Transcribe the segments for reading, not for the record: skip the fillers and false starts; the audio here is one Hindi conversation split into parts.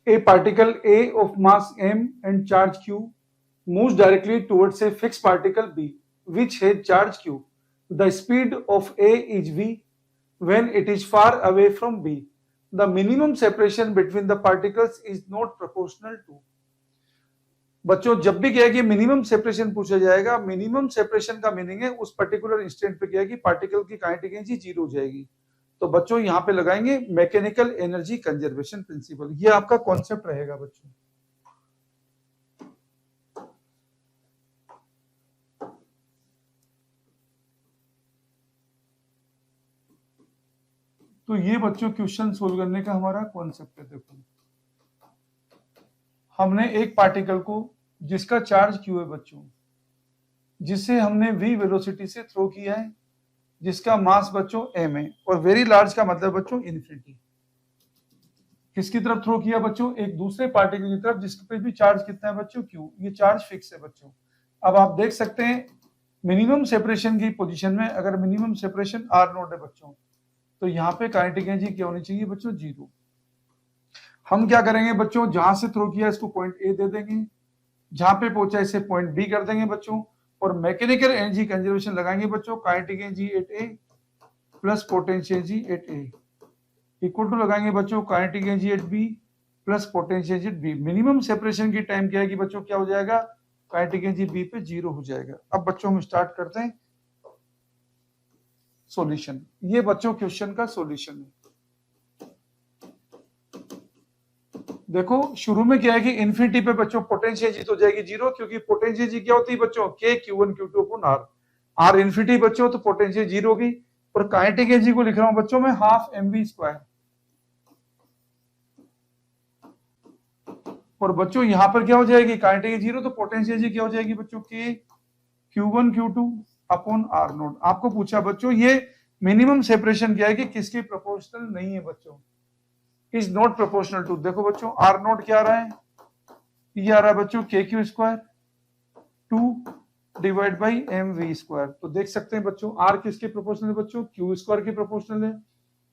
A particle A of mass m and charge q moves directly towards a fixed particle B, which has charge q. The speed of A is v when it is far away from B. The minimum separation between the particles is not proportional to. बच्चों जब भी क्या है कि मिनिमम सेपरेशन पूछा जाएगा, मिनिमम सेपरेशन का मीनिंग है उस पर्टिकुलर इंस्टेंट पे क्या है कि पार्टिकल की काइनेटिक एनर्जी जीरो हो जाएगी। तो बच्चों यहां पे लगाएंगे मैकेनिकल एनर्जी कंजर्वेशन प्रिंसिपल, ये आपका कॉन्सेप्ट रहेगा बच्चों। तो ये बच्चों क्वेश्चन सोल्व करने का हमारा कॉन्सेप्ट है। देखो हमने एक पार्टिकल को जिसका चार्ज क्यू है बच्चों, जिसे हमने v वेलोसिटी से थ्रो किया है, जिसका मास बच्चों m है, और वेरी लार्ज का मतलब बच्चों इन्फिनिटी। किसकी तरफ थ्रो किया बच्चों? एक दूसरे पार्टिकल की तरफ जिसके पे भी चार्ज कितना है बच्चों? q। ये चार्ज फिक्स है बच्चों। अब आप देख सकते हैं मिनिमम सेपरेशन की पोजीशन में अगर मिनिमम सेपरेशन r नोट है बच्चों, तो यहाँ पे काइनेटिक एनर्जी क्या होनी चाहिए बच्चों? जीरो। हम क्या करेंगे बच्चों, जहां से थ्रो किया इसको पॉइंट ए दे देंगे, जहां पे पहुंचा इसे पॉइंट बी कर देंगे बच्चों, और मैकेनिकल एनर्जी कंजर्वेशन लगाएंगे बच्चों। Kinetic energy at A plus potential energy at A equal to लगाएंगे बच्चों kinetic energy at B plus potential energy at B. Minimum separation की टाइम क्या है कि बच्चों क्या हो जाएगा? काइनेटिक एनर्जी बी पे जीरो हो जाएगा। अब बच्चों हम स्टार्ट करते हैं सॉल्यूशन। ये बच्चों क्वेश्चन का सॉल्यूशन है। देखो शुरू में क्या है कि इन्फिनिटी पे बच्चों पोटेंशियल एनर्जी तो जाएगी जीरो, क्योंकि पोटेंशियल एनर्जी क्या होती है बच्चों? k q1 q2 upon r। r infinity बच्चों तो पोटेंशियल जीरो होगी, और काइनेटिक एनर्जी को लिख रहा हूं बच्चों मैं हाफ mv स्क्वायर। और बच्चों यहां पर क्या हो जाएगी? काइनेटिक एनर्जी जीरो, तो पोटेंशियल एनर्जी क्या हो जाएगी बच्चों? k q1 q2 upon r note. आपको पूछा बच्चों ये मिनिमम सेपरेशन क्या है कि किसके प्रोपोर्शनल नहीं है बच्चों? Is not proportional to. देखो बच्चों आर नोट क्या आ रहा है? ये आ रहा है बच्चों K Q square 2 divide by M V square. तो देख सकते हैं बच्चों आर किसके प्रोपोर्शनल है बच्चों? क्यू स्क्वायर के प्रोपोर्शनल है।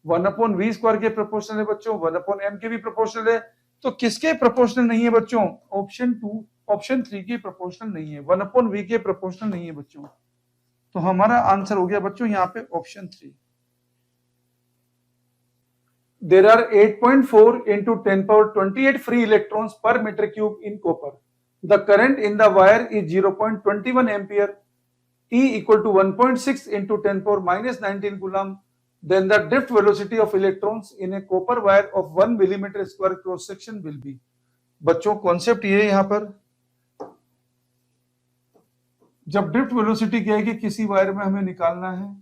1 अपॉन वी स्क्वायर के प्रोपोर्शनल है बच्चों, 1 अपॉन एम के भी प्रोपोर्शनल है। तो किसके प्रोपोर्शनल नहीं है बच्चों? ऑप्शन 2 ऑप्शन 3 के प्रोपोर्शनल नहीं है, 1 अपॉन वी के प्रोपोर्शनल नहीं है बच्चों। तो हमारा आंसर हो गया बच्चों यहाँ पे option 3। There are 8.4 into 10 power 28 free electrons per meter cube in copper. The current in the wire is 0.21 ampere. E equal to 1.6 into 10 power minus 19 coulomb. Then the drift velocity of electrons in a copper wire of 1 millimeter square cross section will be. बच्चों कॉन्सेप्ट ये है यहाँ पर, जब ड्रिफ्ट वेलोसिटी क्या है कि किसी वायर में हमें निकालना है,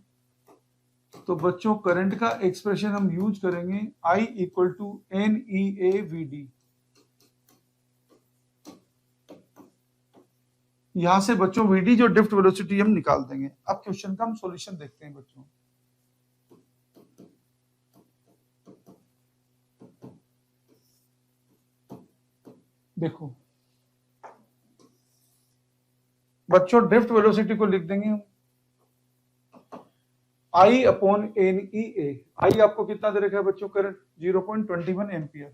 तो बच्चों करंट का एक्सप्रेशन हम यूज करेंगे I equal to N E A V D. यहां से बच्चों वीडी जो ड्रिफ्ट वेलोसिटी हम निकाल देंगे। अब क्वेश्चन का हम सॉल्यूशन देखते हैं बच्चों। देखो बच्चों ड्रिफ्ट वेलोसिटी को लिख देंगे हम I upon n E A. I आपको कितना दे रखा है बच्चों? Current 0.21 ampere.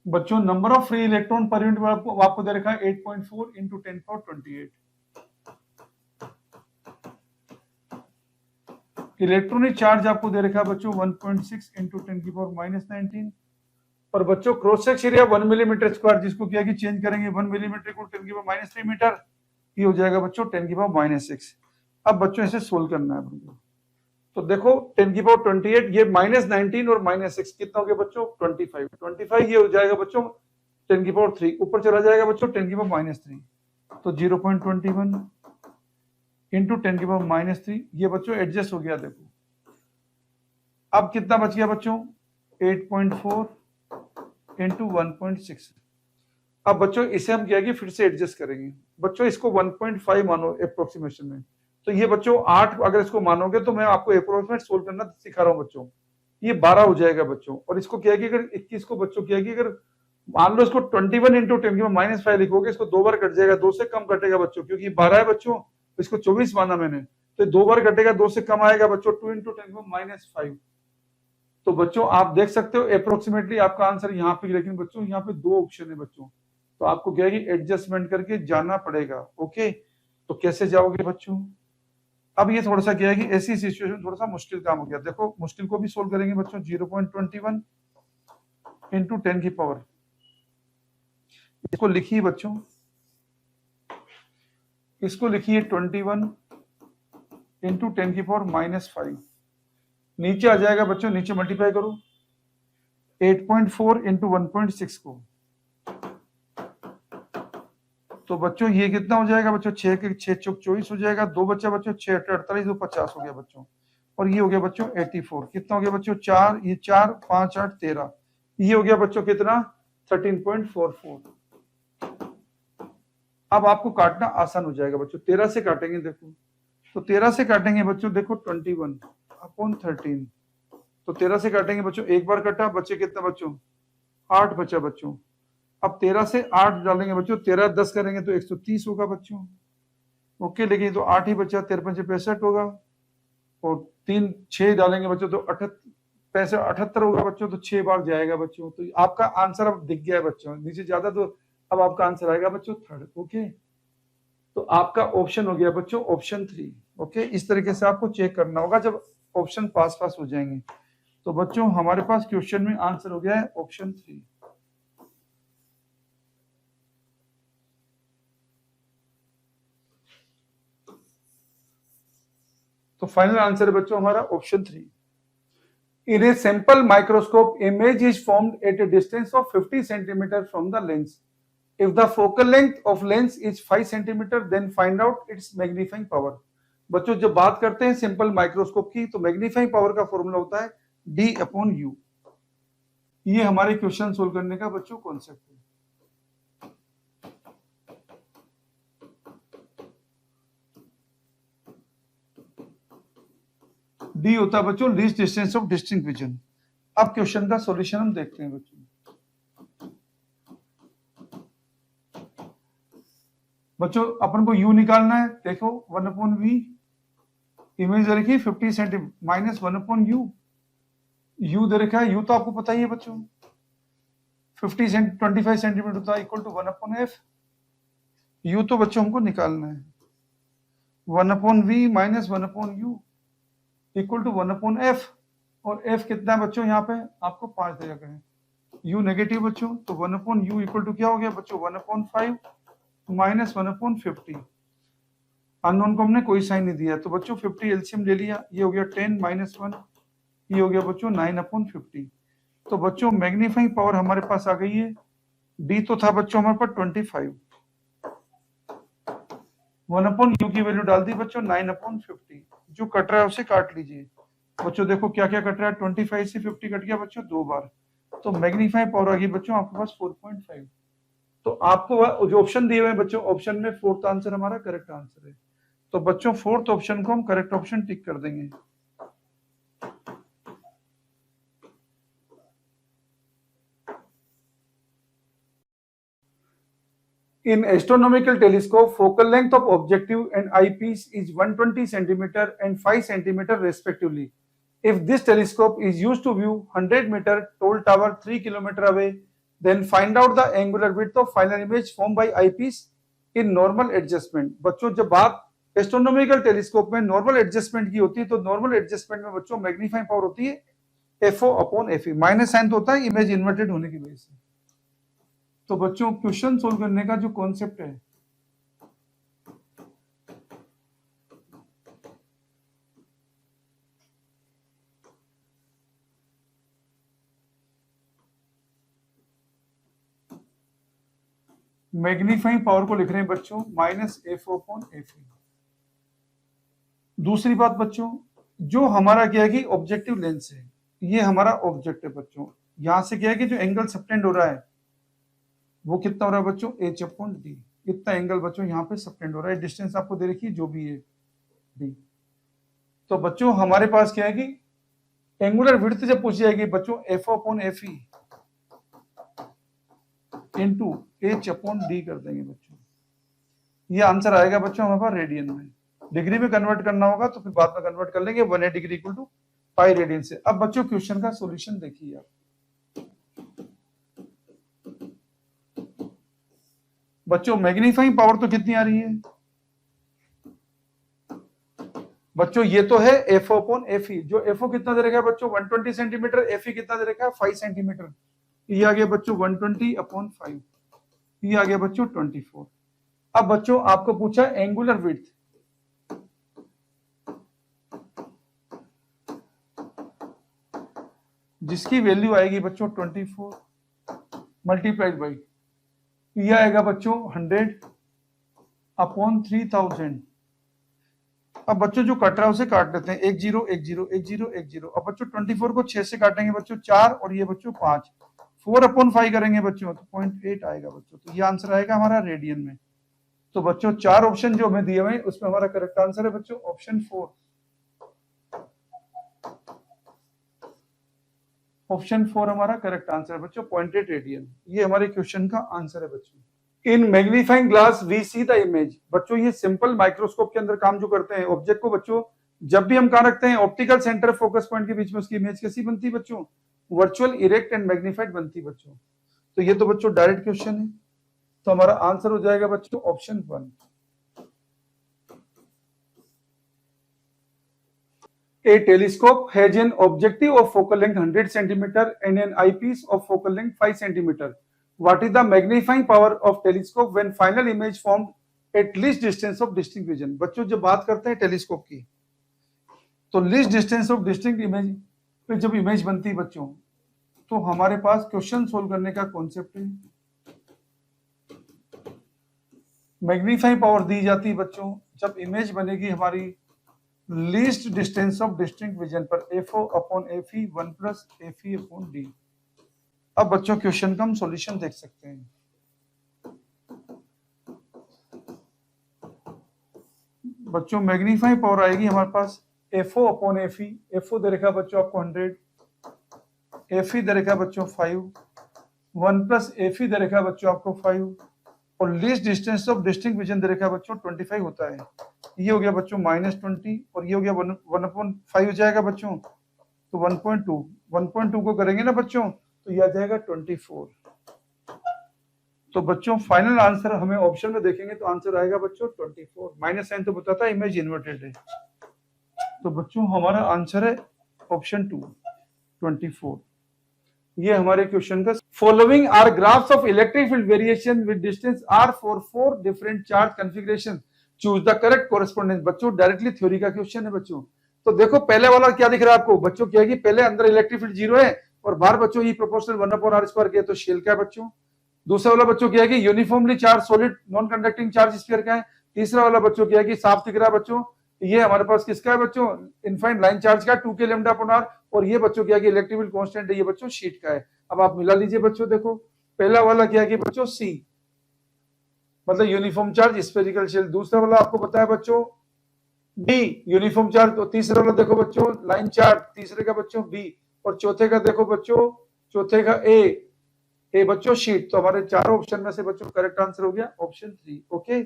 बच्चों number of free electron per unit आपको दे रखा है 8.4 इंटू 10 पावर 28। इलेक्ट्रॉनिक चार्ज आपको दे रखा है बच्चों 1.6 इंटू 10 की पावर माइनस 19। और बच्चों cross section area 1 millimetre square, जिसको क्या कि चेंज करेंगे 1 मिलीमीटर को 10 की पावर माइनस 3 मीटर, ये हो जाएगा बच्चों 10 की पावर माइनस 6। अब बच्चों इसे सोल्व करना है बच्चों। तो देखो 10 की पावर 28, ये माइनस 19 और माइनस 6 कितना हो गया बच्चों? 25 ये हो जाएगा बच्चों 10 की पावर 3, ऊपर चला जाएगा बच्चों 10 की पावर माइनस 3, तो 0.21 इंटू 10 की पावर माइनस 3, ये बच्चों एडजस्ट हो गया। देखो अब कितना बच गया बच्चों? 8.4 इंटू 1.6। अब बच्चों इसे हम क्या फिर से एडजस्ट करेंगे बच्चों, इसको 1.5 मानो अप्रोक्सीमेशन में, तो ये बच्चों 8 अगर इसको मानोगे तो मैं आपको अप्रोक्सीमेट सोल्व करना सिखा रहा हूं बच्चों, ये 12 हो जाएगा बच्चों। और इसको क्या है कि अगर 21 को बच्चों क्या है कि अगर मान लो इसको 21 इंटू 10 की माइनस 5 लिखोगे, इसको 2 बार कट जाएगा, 2 से कम कटेगा बच्चों, क्योंकि 12 है बच्चों, इसको 24 माना मैंने, तो 2 बार कटेगा, 2 से कम आएगा बच्चों 2 इंटू 10 की माइनस 5, तो बच्चों आप देख सकते हो अप्रोक्सीमेटली आपका आंसर यहाँ पे, लेकिन बच्चों यहाँ पे दो ऑप्शन है बच्चों, तो आपको क्या है कि एडजस्टमेंट करके जाना पड़ेगा। ओके, तो कैसे जाओगे बच्चों? अब ये थोड़ा सा क्या है कि ऐसी सिचुएशन थोड़ा सा मुश्किल काम हो गया। देखो मुश्किल को भी सोल्व करेंगे बच्चों। 0.21 इंटू 10 की पावर, इसको लिखिए बच्चों, इसको लिखिए 21 इंटू 10 की पावर -5। नीचे आ जाएगा बच्चों, नीचे मल्टीप्लाई करो 8.4 इंटू 1.6 को, तो बच्चों ये कितना हो जाएगा बच्चों? 6 के 6 चौक 24 हो जाएगा। दो बच्चा बच्चों 6 48 तो 50 हो गया बच्चों, और ये हो गया बच्चों 84। कितना हो गया बच्चों? 4, ये 4 5 8 13, ये हो गया बच्चों कितना? 13.44। अब आपको काटना आसान हो जाएगा बच्चों, 13 से काटेंगे। देखो तो 13 से काटेंगे बच्चों, देखो 21/13, तो 13 से काटेंगे बच्चों, एक बार कटा, बचे कितना बच्चों? 8 बचा बच्चों। अब 13 से 8 डालेंगे बच्चों, 13 10 करेंगे तो 130 होगा बच्चों। ओके, लेकिन तो 8 ही बचा, 13 65 होगा, और 3 6 डालेंगे बच्चों तो 78 होगा बच्चों, तो 6 बार जाएगा बच्चों। तो आपका आंसर अब दिख गया है बच्चों, नीचे ज्यादा, तो अब आपका आंसर आएगा बच्चों 3rd। ओके, तो आपका ऑप्शन हो गया बच्चों ऑप्शन 3। ओके, इस तरीके से आपको चेक करना होगा जब ऑप्शन पास हो जाएंगे। तो बच्चों हमारे पास क्वेश्चन में आंसर हो गया है ऑप्शन 3। तो फाइनल आंसर है बच्चों हमारा option 3। In a simple microscope, image is formed at a distance of 50 centimeter from the lens. If the focal length of lens is 5 centimeter, then find out its magnifying power. बच्चों जब बात करते हैं सिंपल माइक्रोस्कोप की, तो मैग्नीफाइंग पावर का फॉर्मूला होता है D/U। ये हमारे क्वेश्चन सोल्व करने का बच्चों कॉन्सेप्ट है। डी होता है बच्चों least distance of distinct vision. अब क्वेश्चन का सॉल्यूशन हम देखते हैं बच्चों। बच्चों अपन को u निकालना है। देखो 1/v, इमेज दे रखी है 50 सेंटीमीटर, माइनस 1/u, u दे रखा है, u तो आपको पता ही है बच्चों 25 सेंटीमीटर होता है, इक्वल टू 1/f। u तो बच्चों हमको निकालना है, 1/v minus 1/u equal to 1/f, और f कितना है बच्चों? यहाँ पे आपको 5 दिया गया है, u नेगेटिव बच्चों, तो 1/u इक्वल टू क्या हो गया बच्चों? 1/5 माइनस 1/50। अननोन को हमने कोई साइन नहीं दिया, तो बच्चों 50 एलसीएम ले लिया, ये हो गया 10 माइनस 1, ये हो गया बच्चों 9/50। तो बच्चों मैग्नीफाइंग पावर हमारे पास आ गई है, d तो था बच्चों हमारे पास 25, 1/u की वैल्यू डाल दी बच्चों 9/50। जो कट रहा है उसे काट लीजिए बच्चों। देखो क्या क्या कट रहा है, 25 से 50 कट गया बच्चों 2 बार, तो मैग्नीफाइंग पावर आ गई बच्चों आपके पास 4.5। तो आपको जो ऑप्शन दिए हुए हैं बच्चों, ऑप्शन में 4th आंसर हमारा करेक्ट आंसर है। तो बच्चों 4th ऑप्शन को हम करेक्ट ऑप्शन टिक कर देंगे। In astronomical telescope, focal length of objective and eyepiece is 120 centimeter and 5 centimeter respectively. If this telescope is used to view 100-meter tall tower 3 kilometer away, then find out the angular width of final image formed by eyepiece in normal adjustment. बच्चों जब बात एस्ट्रोनॉमिकल टेलीस्कोप में नॉर्मल एडजस्टमेंट की होती है, तो नॉर्मल एडजस्टमेंट में बच्चों मैग्नीफाइंग पावर होती है FO/FE, माइनस साइन तो होता है इमेज इन्वर्टेड होने की वजह से। तो बच्चों क्वेश्चन सोल्व करने का जो कॉन्सेप्ट है, मैग्नीफाइंग पावर को लिख रहे हैं बच्चों -FO/FE। दूसरी बात बच्चों, जो हमारा क्या है कि ऑब्जेक्टिव लेंस है, ये हमारा ऑब्जेक्ट है बच्चों, यहां से क्या है कि जो एंगल सबटेंड हो रहा है वो कितना हो रहा है बच्चों? H/D। इतना एंगल बच्चों यहाँ पे सबटेंड हो रहा है, डिस्टेंस आपको दे रखी है जो भी है d। तो बच्चों हमारे पास क्या है कि एंगुलर विड्थ जब पूछी जाएगी बच्चों FO/FE इंटू H/D कर देंगे बच्चों, ये आंसर आएगा बच्चों हमारे पास रेडियन में। डिग्री में कन्वर्ट करना होगा तो फिर बाद में कन्वर्ट कर लेंगे। 180 degree equal to pi radian से। अब बच्चों क्वेश्चन का सॉल्यूशन देखिए आप। बच्चों मैग्नीफाइंग पावर तो कितनी आ रही है बच्चों, ये तो है एफ अपॉन एफ ई, जो एफ ओ कितना दे रखा है बच्चों 120 सेंटीमीटर, एफ ई कितना दे रखा है 5 सेंटीमीटर। ये आ गया बच्चों 120 अपॉन 5, ये आ गया बच्चों 24। अब बच्चों आपको पूछा एंगुलर विड्थ, जिसकी वैल्यू आएगी बच्चों 24 मल्टीप्लाइड बाई, ये आएगा बच्चों 100 अपॉन 3000। अब बच्चों जो कट रहा है उसे काट लेते हैं, 1 0 1 0 1 0 1 0। अब बच्चों 24 को 6 से काटेंगे बच्चों 4, और ये बच्चों 5, 4 अपॉन 5 करेंगे बच्चों तो 0.8 आएगा बच्चों। तो ये आंसर आएगा हमारा रेडियन में। तो बच्चों 4 ऑप्शन जो हमें दिए हुए हैं उसमें हमारा करेक्ट आंसर है बच्चों ऑप्शन 4। ऑप्शन 4 हमारा करेक्ट आंसर है बच्चों 0.8 रेडियन। ये हमारे क्वेश्चन का आंसर है बच्चों। In magnifying glass we see the image. बच्चों ये सिंपल माइक्रोस्कोप के अंदर काम जो करते हैं, ऑब्जेक्ट को बच्चों जब भी हम कहां रखते हैं ऑप्टिकल सेंटर फोकस पॉइंट के बीच में, उसकी इमेज कैसी बनती है बच्चों, वर्चुअल, इरेक्ट एंड मैग्नीफाइड बनती है बच्चों। तो ये तो बच्चों डायरेक्ट क्वेश्चन है, तो हमारा आंसर हो जाएगा बच्चों option 1। A telescope has an objective of focal length 100 centimeter and an eyepiece of focal length 5 centimeter. What is the magnifying power of telescope when final image formed at least distance of distinct vision? बच्चों जब बात करते हैं टेलीस्कोप की, तो least distance of distinct image पे जब इमेज बनती है बच्चों, तो हमारे पास क्वेश्चन सोल्व करने का कॉन्सेप्ट है, मैग्नीफाइंग पावर दी जाती है बच्चों जब इमेज बनेगी हमारी least distance of distinct vision पर, f o upon f e 1 plus f e upon d. अब बच्चों क्वेश्चन का हम सॉल्यूशन देख सकते हैं। बच्चों मैग्नीफाइंग पावर आएगी हमारे पास एफओ अपॉन एफई, एफओ दे रखा बच्चों आपको 100, एफई दे रखा बच्चों 5, 1 प्लस एफई दे रखा बच्चों आपको 5, और least distance of distinct vision दे रखा बच्चों 25 होता है। ये हो गया बच्चों -20, और ये हो गया 1/5 हो जाएगा बच्चों, तो 1.2 को करेंगे ना बच्चों तो ये आ जाएगा 24। तो बच्चों फाइनल आंसर हमें ऑप्शन में देखेंगे तो आंसर आएगा बच्चों 24। माइनस साइन तो बताता है इमेज इन्वर्टेड है, तो बच्चों हमारा आंसर है ऑप्शन 2 24। ये हमारे क्वेश्चन का। Following are graphs of electric field variation with distance r for 4 different charge configuration, choose the correct correspondence. बच्चों डायरेक्टली थ्योरी का क्वेश्चन है बच्चों। तो देखो पहले वाला क्या दिख रहा है आपको बच्चों, क्या है कि पहले अंदर इलेक्ट्रिक फील्ड 0 है और बाहर बच्चों ये प्रोपोर्शनल 1/r² के, तो शेल का है बच्चों। दूसरा वाला बच्चों क्या है कि uniformly charge solid non conducting charge sphere का है। तीसरा वाला बच्चों क्या है कि साफ दिख रहा है बच्चों, ये हमारे पास किसका है बच्चों, इनफाइनाइट लाइन चार्ज का 2k लैम्डा अपॉन r, और ये बच्चों क्या है कि इलेक्ट्रिक फील्ड कांस्टेंट है, ये बच्चों शीट का है। अब आप मिला लीजिए बच्चों, देखो पहला वाला क्या है कि बच्चों C मतलब यूनिफॉर्म चार्ज स्फेरिकल शेल, दूसरा वाला आपको बताया बच्चों D यूनिफॉर्म चार्ज, तो तीसरा वाला देखो बच्चों लाइन चार्ज, तीसरे का बच्चों B, और चौथे का देखो बच्चों, चौथे का ए बच्चों शीट। तो हमारे चारों ऑप्शन में से बच्चों करेक्ट आंसर हो गया ऑप्शन 3। ओके,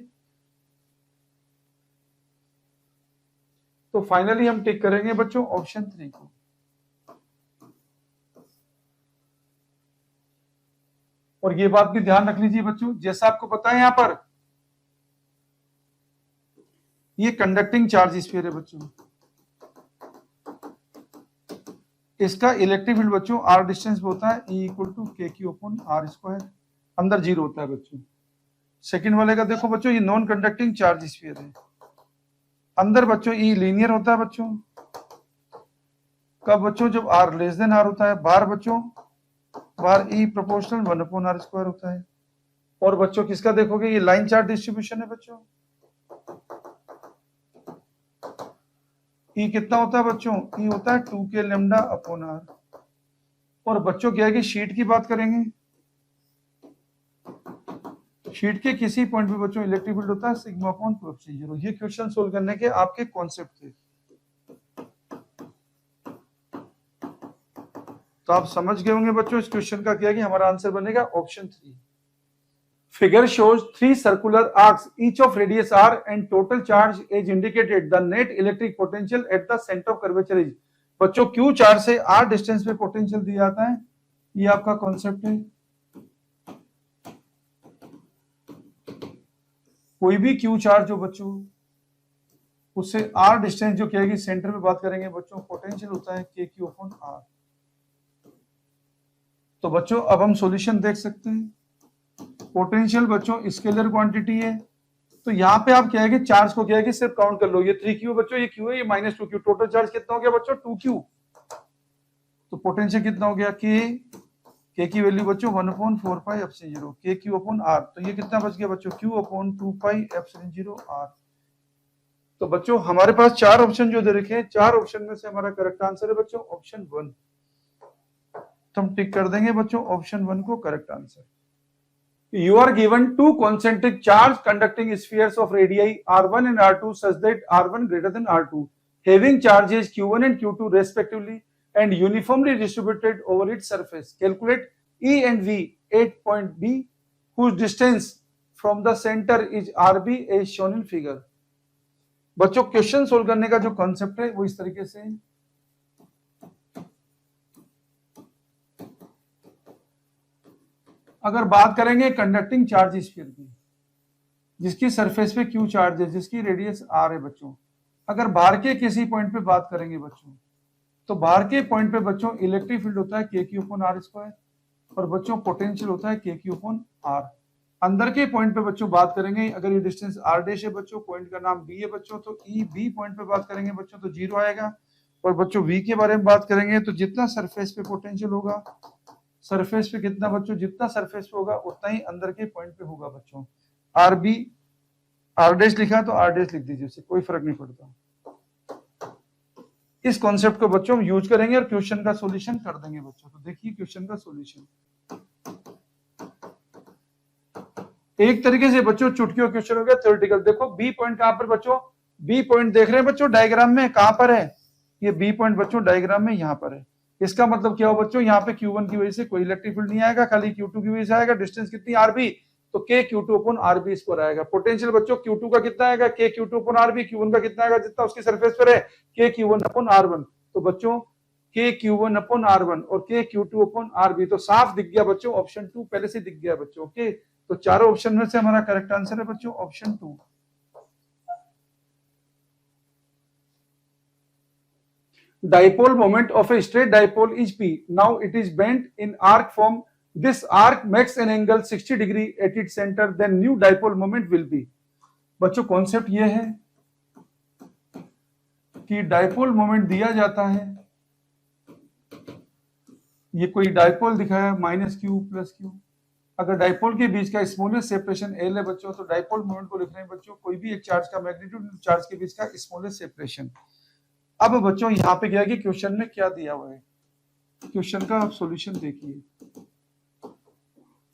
तो फाइनली हम टिक करेंगे बच्चों ऑप्शन 3 को। और ये बात भी ध्यान रख लीजिए बच्चों, जैसा आपको पता है यहां पर ये कंडक्टिंग चार्ज स्फीयर है बच्चों, इसका इलेक्ट्रिक फील्ड बच्चों r डिस्टेंस पे होता है E = kq/r², अंदर 0 होता है बच्चों। सेकंड वाले का देखो बच्चों, ये नॉन कंडक्टिंग चार्ज स्फीयर है, अंदर बच्चों E लीनियर होता है बच्चों, कब बच्चों जब r r होता है, बाहर बच्चों बाहर E प्रोपोर्शनल 1/r² होता है। और बच्चों किसका देखोगे, ये लाइन चार्ज डिस्ट्रीब्यूशन है बच्चों, E कितना होता है बच्चों, E होता है 2k लैम्डा अपॉन r। और बच्चों क्या है कि शीट की बात करेंगे, शीट के किसी पॉइंट पे बच्चों इलेक्ट्रिक फील्ड होता है σ/2ε0। ये क्वेश्चन सोल्व करने के आपके कॉन्सेप्ट थे, तो आप समझ गए होंगे बच्चों इस क्वेश्चन का क्या है कि हमारा आंसर बनेगा option 3। Figure shows 3 circular arcs, each of radius r and total charge is indicated. The net electric potential at the center of curvature is. बच्चों क्यू चार्ज से आर डिस्टेंस पे पोटेंशियल दिया जाता है, ये आपका कॉन्सेप्ट है। कोई भी क्यू चार्ज हो बच्चों, उससे आर डिस्टेंस जो कहेगी, सेंटर में बात करेंगे बच्चों, पोटेंशियल होता है के क्यू अपॉन आर। तो बच्चों अब हम सॉल्यूशन देख सकते हैं। पोटेंशियल बच्चों स्केलर क्वांटिटी है, तो यहाँ पे आप क्या है कि चार्ज को क्या है कि सिर्फ काउंट कर लो, ये 3Q बच्चों, ये Q है, ये -2Q, टोटल चार्ज कितना हो गया बच्चों 2Q। तो पोटेंशियल कितना हो गया के की वैल्यू बच्चों 1/4πε0 के क्यू अपॉन आर। तो ये कितना बच गया बच्चों Q/2πε0 आर। तो बच्चों हमारे पास चार ऑप्शन जो दे रखे हैं, चार ऑप्शन में से हमारा करेक्ट आंसर है बच्चों ऑप्शन 1। तो हम टिक कर देंगे बच्चों ऑप्शन 1 को correct answer. You are given two concentric charge conducting spheres of radii r1 and r2 such that r1 greater than r2, having charges q1 and q2 respectively and uniformly distributed over its surface. Calculate E and V at point B whose distance from the center is rb as shown in figure. बच्चों क्वेश्चन सोल्व करने का जो कॉन्सेप्ट है वो इस तरीके से है। अगर बात करेंगे कंडक्टिंग चार्ज स्फीयर की, जिसकी सरफेस पे क्यू चार्ज है, जिसकी रेडियस आर है बच्चों, अगर बाहर के किसी पॉइंट पे बात करेंगे बच्चों, तो बाहर के पॉइंट पे बच्चों इलेक्ट्रिक फील्ड होता है के क्यू अपॉन आर स्क्वायर, और बच्चों पोटेंशियल होता है के क्यू अपॉन आर। अंदर के पॉइंट पे बच्चों बात करेंगे, अगर ये डिस्टेंस आर डैश है बच्चों, पॉइंट का नाम बी है बच्चों, तो ई बी पॉइंट पे बात करेंगे बच्चों तो 0 आएगा। और बच्चों वी के बारे में बात करेंगे तो जितना सरफेस पे पोटेंशियल होगा, सरफेस पे कितना बच्चों, जितना सरफेस पे होगा उतना ही अंदर के पॉइंट पे होगा बच्चों। आर बी आर डैश लिखा तो आर डैश लिख दीजिए, उससे कोई फर्क नहीं पड़ता। इस कॉन्सेप्ट को बच्चों हम यूज करेंगे और क्वेश्चन का सॉल्यूशन कर देंगे बच्चों। तो देखिए क्वेश्चन का सॉल्यूशन एक तरीके से बच्चों चुटकियों क्वेश्चन हो गया थ्योरेटिकल। देखो बी पॉइंट कहां पर बच्चों, बी पॉइंट देख रहे हैं बच्चों डायग्राम में, कहां पर है ये बी पॉइंट बच्चों डायग्राम में यहां पर है। इसका मतलब क्या हो बच्चों, यहाँ पे Q1 की वजह से कोई इलेक्ट्रिक फील्ड नहीं आएगा, खाली Q2 की वजह से आएगा। डिस्टेंस कितनी RB, तो K Q2 upon RB square आएगा। पोटेंशियल बच्चों Q2 का कितना आएगा, K Q2 upon RB, Q1 का कितना आएगा, जितना उसकी सरफेस पर है K Q1 अपॉन R1। तो बच्चों K Q1 अपॉन R1 और K Q2 अपॉन RB, तो साफ दिख गया बच्चों ऑप्शन 2 पहले से दिख गया बच्चों। ओके, तो चारों ऑप्शन में से हमारा करेक्ट आंसर है बच्चों option 2। Dipole moment of a straight dipole is P. Now it is bent in arc form. This arc makes an angle 60 degree at its center. Then new dipole moment will be. बच्चों कॉन्सेप्ट ये है कि डाइपोल मोमेंट दिया जाता है, ये कोई डाइपोल दिखाया -q + q। अगर डाइपोल के बीच का स्मॉलेस्ट सेपरेशन L है बच्चों, तो डाइपोल मोमेंट को लिख रहे हैं बच्चों कोई भी एक चार्ज का मैग्नीट्यूड, चार्ज के बीच का स्मॉलेस्ट सेपरेशन। अब बच्चों यहाँ पे क्या है कि क्वेश्चन में क्या दिया हुआ है, क्वेश्चन का आप सॉल्यूशन देखिए।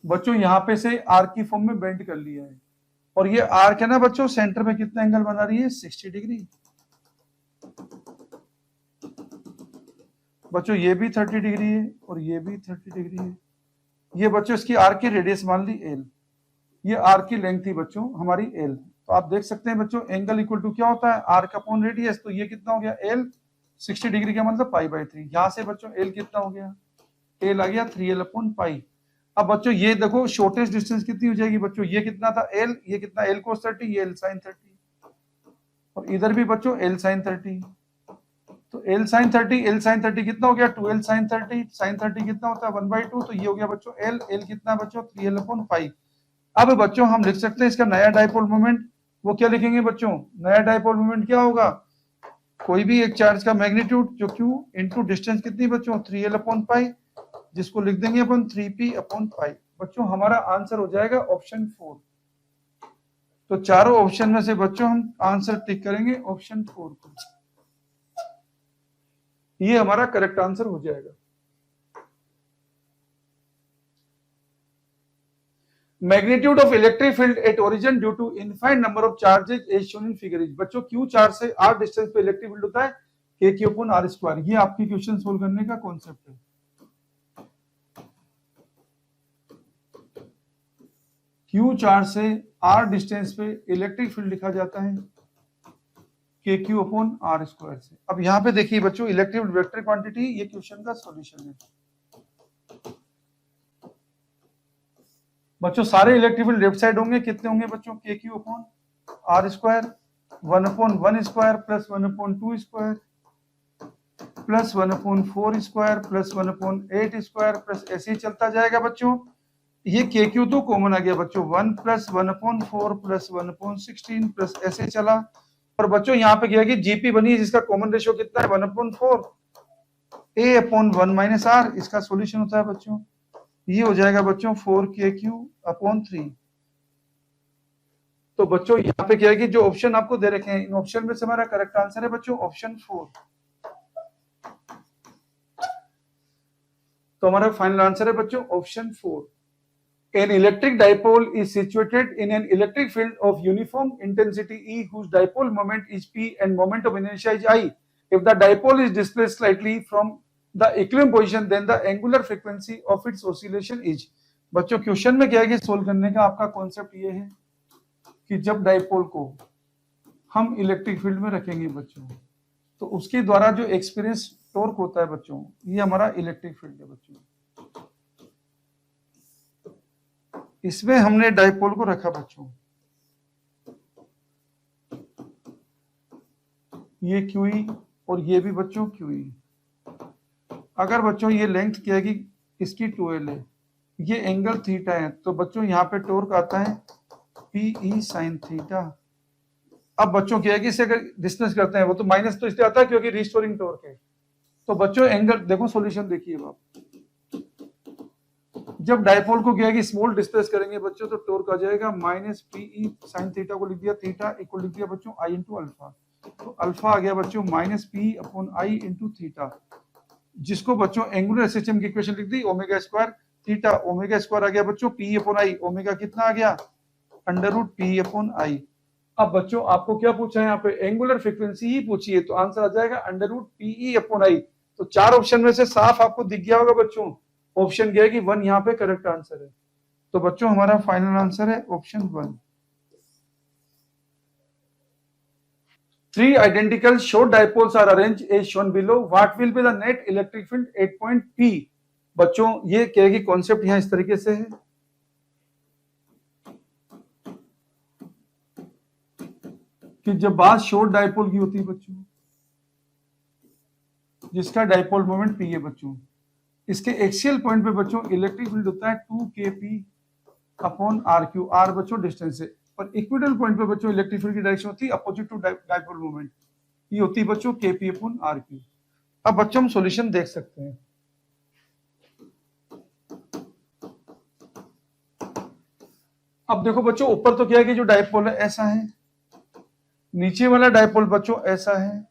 बच्चों यहाँ पे से आर्क की फॉर्म में बेंड कर लिया है, और ये आर्क है ना बच्चों, सेंटर में कितना एंगल बना रही है 60 डिग्री। बच्चों ये भी 30 डिग्री है और ये भी 30 डिग्री है। ये बच्चों इसकी आर्क की रेडियस मान ली L, ये आर्क की लेंथ थी बच्चों हमारी L। तो आप देख सकते हैं बच्चों एंगल इक्वल टू क्या होता है आर्क अपॉन रेडियस। तो ये कितना हो गया L 60 डिग्री का मतलब π/3। यहां से बच्चों L कितना हो गया, L आ गया 3L अपॉन पाई। अब बच्चों ये देखो शॉर्टेस्ट डिस्टेंस कितनी हो जाएगी बच्चों, ये कितना था L, ये कितना L cos 30, ये L sin 30, और इधर भी बच्चों L sin 30। तो L sin 30 कितना हो गया 2L sin 30, sin 30 कितना होता है 1/2। तो ये हो गया बच्चों L कितना बच्चों 3L अपॉन पाई। अब बच्चों हम लिख सकते हैं इसका नया डाइपोल मोमेंट, वो क्या लिखेंगे बच्चों, नया डाइपोल मोमेंट क्या होगा, कोई भी एक चार्ज का मैग्नीट्यूड जो Q इंटू डिस्टेंस कितनी बच्चों 3L अपॉन पाई, जिसको लिख देंगे अपन 3P अपॉन पाई। बच्चों हमारा आंसर हो जाएगा ऑप्शन 4। तो चारों ऑप्शन में से बच्चों हम आंसर टिक करेंगे ऑप्शन 4 को, ये हमारा करेक्ट आंसर हो जाएगा। Magnitude of electric field at origin due to infinite number of charges as shown in figure is। बच्चों Q चार्ज से R डिस्टेंस पे इलेक्ट्रिक फील्ड होता है K Q upon R square. ये आपकी क्वेश्चन सोल्व करने का कॉन्सेप्ट है। Q चार्ज से R डिस्टेंस पे इलेक्ट्रिक फील्ड लिखा जाता है के क्यू अपॉन आर स्क्वायर से। अब यहाँ पे देखिए बच्चों इलेक्ट्रिक वेक्टर क्वांटिटी, ये क्वेश्चन का सॉल्यूशन है बच्चों। सारे इलेक्ट्रिक फील्ड लेफ्ट साइड होंगे, कितने होंगे बच्चों, K Q upon R square 1/1 square plus 1/2 square plus 1/4 square plus 1/8 square plus ऐसे ही चलता जाएगा बच्चों। ये के क्यू तो कॉमन आ गया बच्चों, 1 प्लस 1/4 प्लस 1/16 प्लस ऐसे चला। और बच्चों यहाँ पे क्या है कि जीपी बनी है जिसका कॉमन रेशियो कितना है 1/4 a अपॉन 1 माइनस आर। इसका सॉल्यूशन होता है बच्चों, ये हो जाएगा बच्चों 4kq अपॉन 3। तो बच्चों यहाँ पे क्या है कि जो ऑप्शन आपको दे रखे हैं इन ऑप्शन में से हमारा करेक्ट आंसर है बच्चों ऑप्शन 4। तो हमारा फाइनल आंसर है बच्चों option 4। An electric dipole is situated in an electric field of uniform intensity E whose dipole moment is P and moment of inertia is I. If the dipole is displaced slightly from the equilibrium position, then the angular frequency of its oscillation is. बच्चों क्वेश्चन में क्या है कि सोल्व करने का आपका कॉन्सेप्ट ये है कि जब डाइपोल को हम इलेक्ट्रिक फील्ड में रखेंगे बच्चों, तो उसके द्वारा जो एक्सपीरियंस टॉर्क होता है बच्चों, ये हमारा इलेक्ट्रिक फील्ड है बच्चों। इसमें हमने डाइपोल को रखा बच्चों, ये क्यूई और ये भी बच्चों क्यूई। अगर बच्चों ये लेंथ क्या है कि इसकी 2l है, ये एंगल थीटा है, तो बच्चों यहाँ पे टॉर्क आता है पीई साइन थीटा। अब बच्चों क्या है कि इसे अगर डिस्टेंस करते हैं वो तो माइनस तो इसलिए आता है क्योंकि रिस्टोरिंग टॉर्क है। तो बच्चों एंगल देखो, सॉल्यूशन देखिए आप, जब डाइपोल को क्या है कि स्मॉल डिस्प्लेस करेंगे बच्चों तो टॉर्क आ जाएगा माइनस पीई साइन थीटा को लिख दिया, थीटा इक्वल लिख दिया बच्चों आई इंटू अल्फा। तो अल्फा आ गया बच्चों minus p upon I into theta, जिसको बच्चों एंगुलर सिस्टम की इक्वेशन लिख दी omega square theta. Omega square आ गया बच्चों पी अपॉन आई, ओमेगा कितना आ गया under root p upon I. अब बच्चों आपको क्या पूछा है यहाँ पे, एंगुलर फ्रीक्वेंसी ही पूछी है, तो आंसर आ जाएगा under root P E upon I. तो चार ऑप्शन में से साफ आपको दिख गया होगा बच्चों, ऑप्शन क्या है कि 1 यहाँ पे करेक्ट आंसर है। तो बच्चों हमारा फाइनल आंसर है option 1। 3 identical short dipoles are arranged as shown below. What will be the net electric field at point P? बच्चों ये क्या है कि कॉन्सेप्ट यहाँ इस तरीके से है कि जब बात शॉर्ट डाइपोल की होती है बच्चों, जिसका डाइपोल मोमेंट P है बच्चों, इसके एक्सियल पॉइंट पे बच्चों इलेक्ट्रिक फील्ड होता है 2kp upon R Q. R बच्चों डिस्टेंस है, और इक्विटल पॉइंट पे बच्चों इलेक्ट्रिक फील्ड की डायरेक्शन होती है अपोजिट टू डाइपोल मोमेंट, ये होती है बच्चों kp अपॉन आर क्यू। अब बच्चों हम सॉल्यूशन देख सकते हैं। अब देखो बच्चों ऊपर तो क्या है कि जो डाइपोल है ऐसा है, नीचे वाला डाइपोल बच्चों ऐसा है,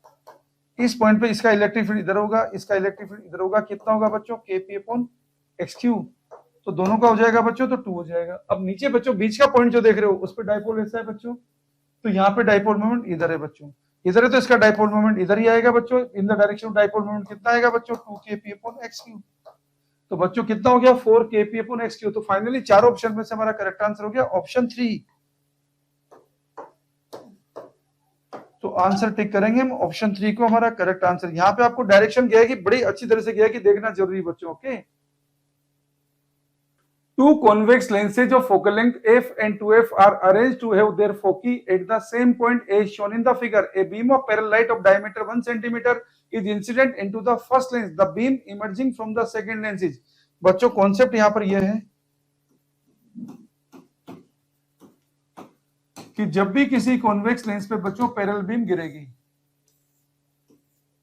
इस पॉइंट पे इसका इलेक्ट्रिक फील्ड इधर होगा, इसका इलेक्ट्रिक फील्ड इधर होगा, कितना होगा बच्चों kp अपॉन xq। तो दोनों का हो जाएगा बच्चों तो 2 हो जाएगा। अब नीचे बच्चों बीच का पॉइंट जो देख रहे हो उस पे डाइपोल ऐसा है बच्चों, तो यहाँ पे डाइपोल मोमेंट इधर है बच्चों, इधर है तो इसका डाइपोल मोमेंट इधर ही आएगा बच्चों, in the direction of dipole moment कितना आएगा बच्चों 2kp अपॉन xq। तो बच्चों कितना हो गया 4kp अपॉन xq। तो फाइनली चार ऑप्शन में से हमारा करेक्ट आंसर हो गया ऑप्शन 3। तो आंसर टिक करेंगे हम ऑप्शन 3 को हमारा करेक्ट आंसर। यहाँ पे आपको डायरेक्शन गया है कि बड़ी अच्छी तरह से गया है कि देखना जरूरी बच्चों। Okay, two convex lenses of focal length f and 2f are arranged to have their foci at the same point as shown in the figure. A beam of parallel light of diameter 1 centimeter is incident into the first lens. The beam emerging from the second lens is. बच्चों कॉन्सेप्ट यहाँ पर यह है कि जब भी किसी कॉन्वेक्स लेंस पे बच्चों पैरेलल बीम गिरेगी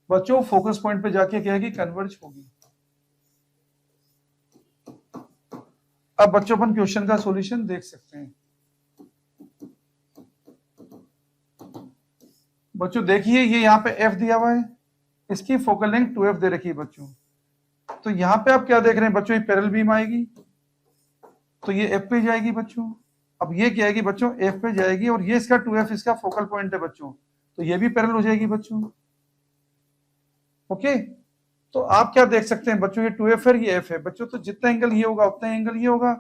बच्चों फोकस पॉइंट पे जाके क्या है कि कन्वर्ज होगी। अब बच्चों अपन क्वेश्चन का सॉल्यूशन देख सकते हैं। बच्चों देखिए ये यहाँ पे f दिया हुआ है, इसकी फोकल लेंथ 2f दे रखी है बच्चों। तो यहाँ पे आप क्या देख रहे हैं बच्चों, ये पैरेलल बीम आएगी तो ये f पे जाएगी बच्चों। अब ये क्या आएगी बच्चों f पे जाएगी, और ये इसका 2f इसका फोकल पॉइंट है बच्चों, तो ये भी पैरेलल हो जाएगी बच्चों। ओके, तो आप क्या देख सकते हैं बच्चों, ये 2f है ये f है बच्चों, तो जितना एंगल ये होगा उतना एंगल ये होगा।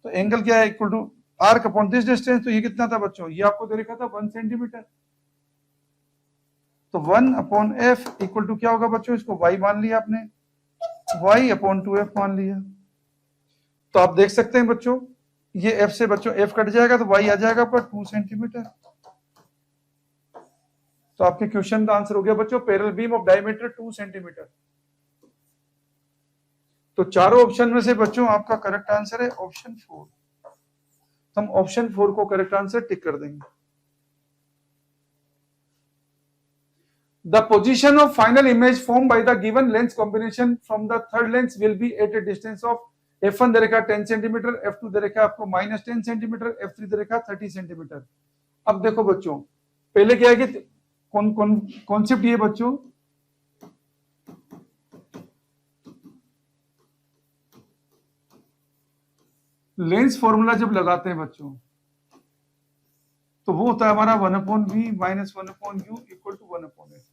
तो एंगल क्या है equal to arc upon this distance. तो ये कितना था बच्चों, ये आपको दे रखा था 1 सेंटीमीटर। तो 1/f इक्वल टू क्या होगा बच्चों, इसको y मान लिया आपने, y/2f मान लिया। तो आप देख सकते हैं बच्चों, ये f से बच्चों f कट जाएगा तो y आ जाएगा आपका 2 सेंटीमीटर। तो आपके क्वेश्चन का आंसर हो गया बच्चों parallel beam of diameter 2 centimetre. तो चारों ऑप्शन में से बच्चों आपका करेक्ट आंसर है ऑप्शन 4। तो हम ऑप्शन 4 को करेक्ट आंसर टिक कर देंगे। The position of final image formed by the given lens combination from the third lens will be at a distance of f1 दे रखा 10 सेंटीमीटर, f2 दे रखा आपको -10 सेंटीमीटर, f3 दे रखा 30 सेंटीमीटर। अब देखो बच्चों, पहले क्या है कि कॉन्सेप्ट ये बच्चों, लेंस फॉर्मूला जब लगाते हैं बच्चों तो वो होता है हमारा 1/v - 1/u equal to 1/f।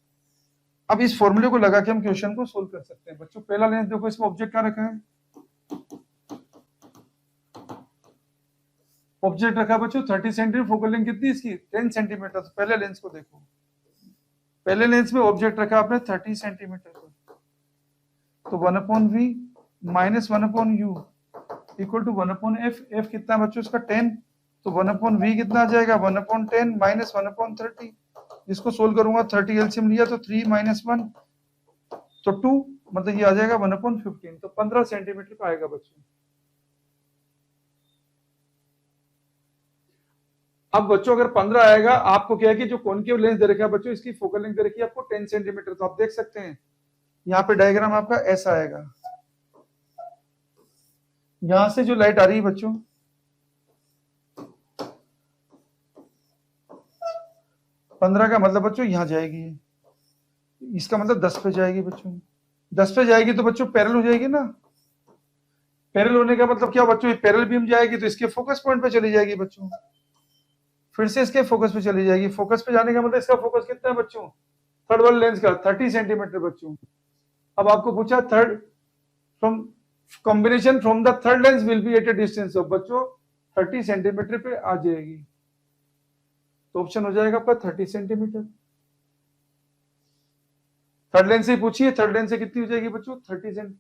अब इस फॉर्मूले को लगा के हम क्वेश्चन को सोल्व कर सकते हैं बच्चों। पहला लेंस देखो, इसमें ऑब्जेक्ट क्या रखा है, ऑब्जेक्ट रखा बच्चों 30 सेंटीमीटर, फोकल लेंथ कितनी इसकी 10 सेंटीमीटर। तो पहले लेंस को देखो, पहले लेंस में ऑब्जेक्ट रखा आपने 30 सेंटीमीटर पर, तो 1/v - 1/u equal to 1/f। f कितना बच्चों इसका 10, तो 1/v कितना आ जाएगा 1/10 - 1/30। इसको सोल्व करूंगा 30 एलसीएम लिया तो 3 - 1 तो 2, मतलब ये आ जाएगा 1/15, तो 15 सेंटीमीटर का आएगा बच्चों। अब बच्चों अगर 15 आएगा, आपको क्या है कि जो कॉनकेव लेंस दे रखा है बच्चों, इसकी फोकल लेंथ दे रखी है आपको 10 सेंटीमीटर। तो आप देख सकते हैं यहाँ पे डायग्राम आपका ऐसा आएगा, यहां से जो लाइट आ रही है बच्चों 15 का मतलब बच्चों यहां जाएगी, इसका मतलब 10 पे जाएगी बच्चों। 10 पे जाएगी तो बच्चों पैरेलल हो जाएगी ना, पैरेलल होने का मतलब क्या बच्चों, पैरेलल बीम जाएगी तो इसके फोकस पॉइंट पे चली जाएगी बच्चों, फिर से इसके फोकस पे चली जाएगी। फोकस पे जाने का मतलब इसका फोकस कितना है बच्चों, थर्ड वाले लेंस का 30 सेंटीमीटर बच्चों। अब आपको पूछा third from combination from the third lens will be at a distance of बच्चों 30 सेंटीमीटर पे आ जाएगी, तो ऑप्शन हो जाएगा आपका 30 सेंटीमीटर। थर्ड लेंस से पूछिए, थर्ड लेंस से कितनी हो जाएगी बच्चों 30 सेंटीमीटर,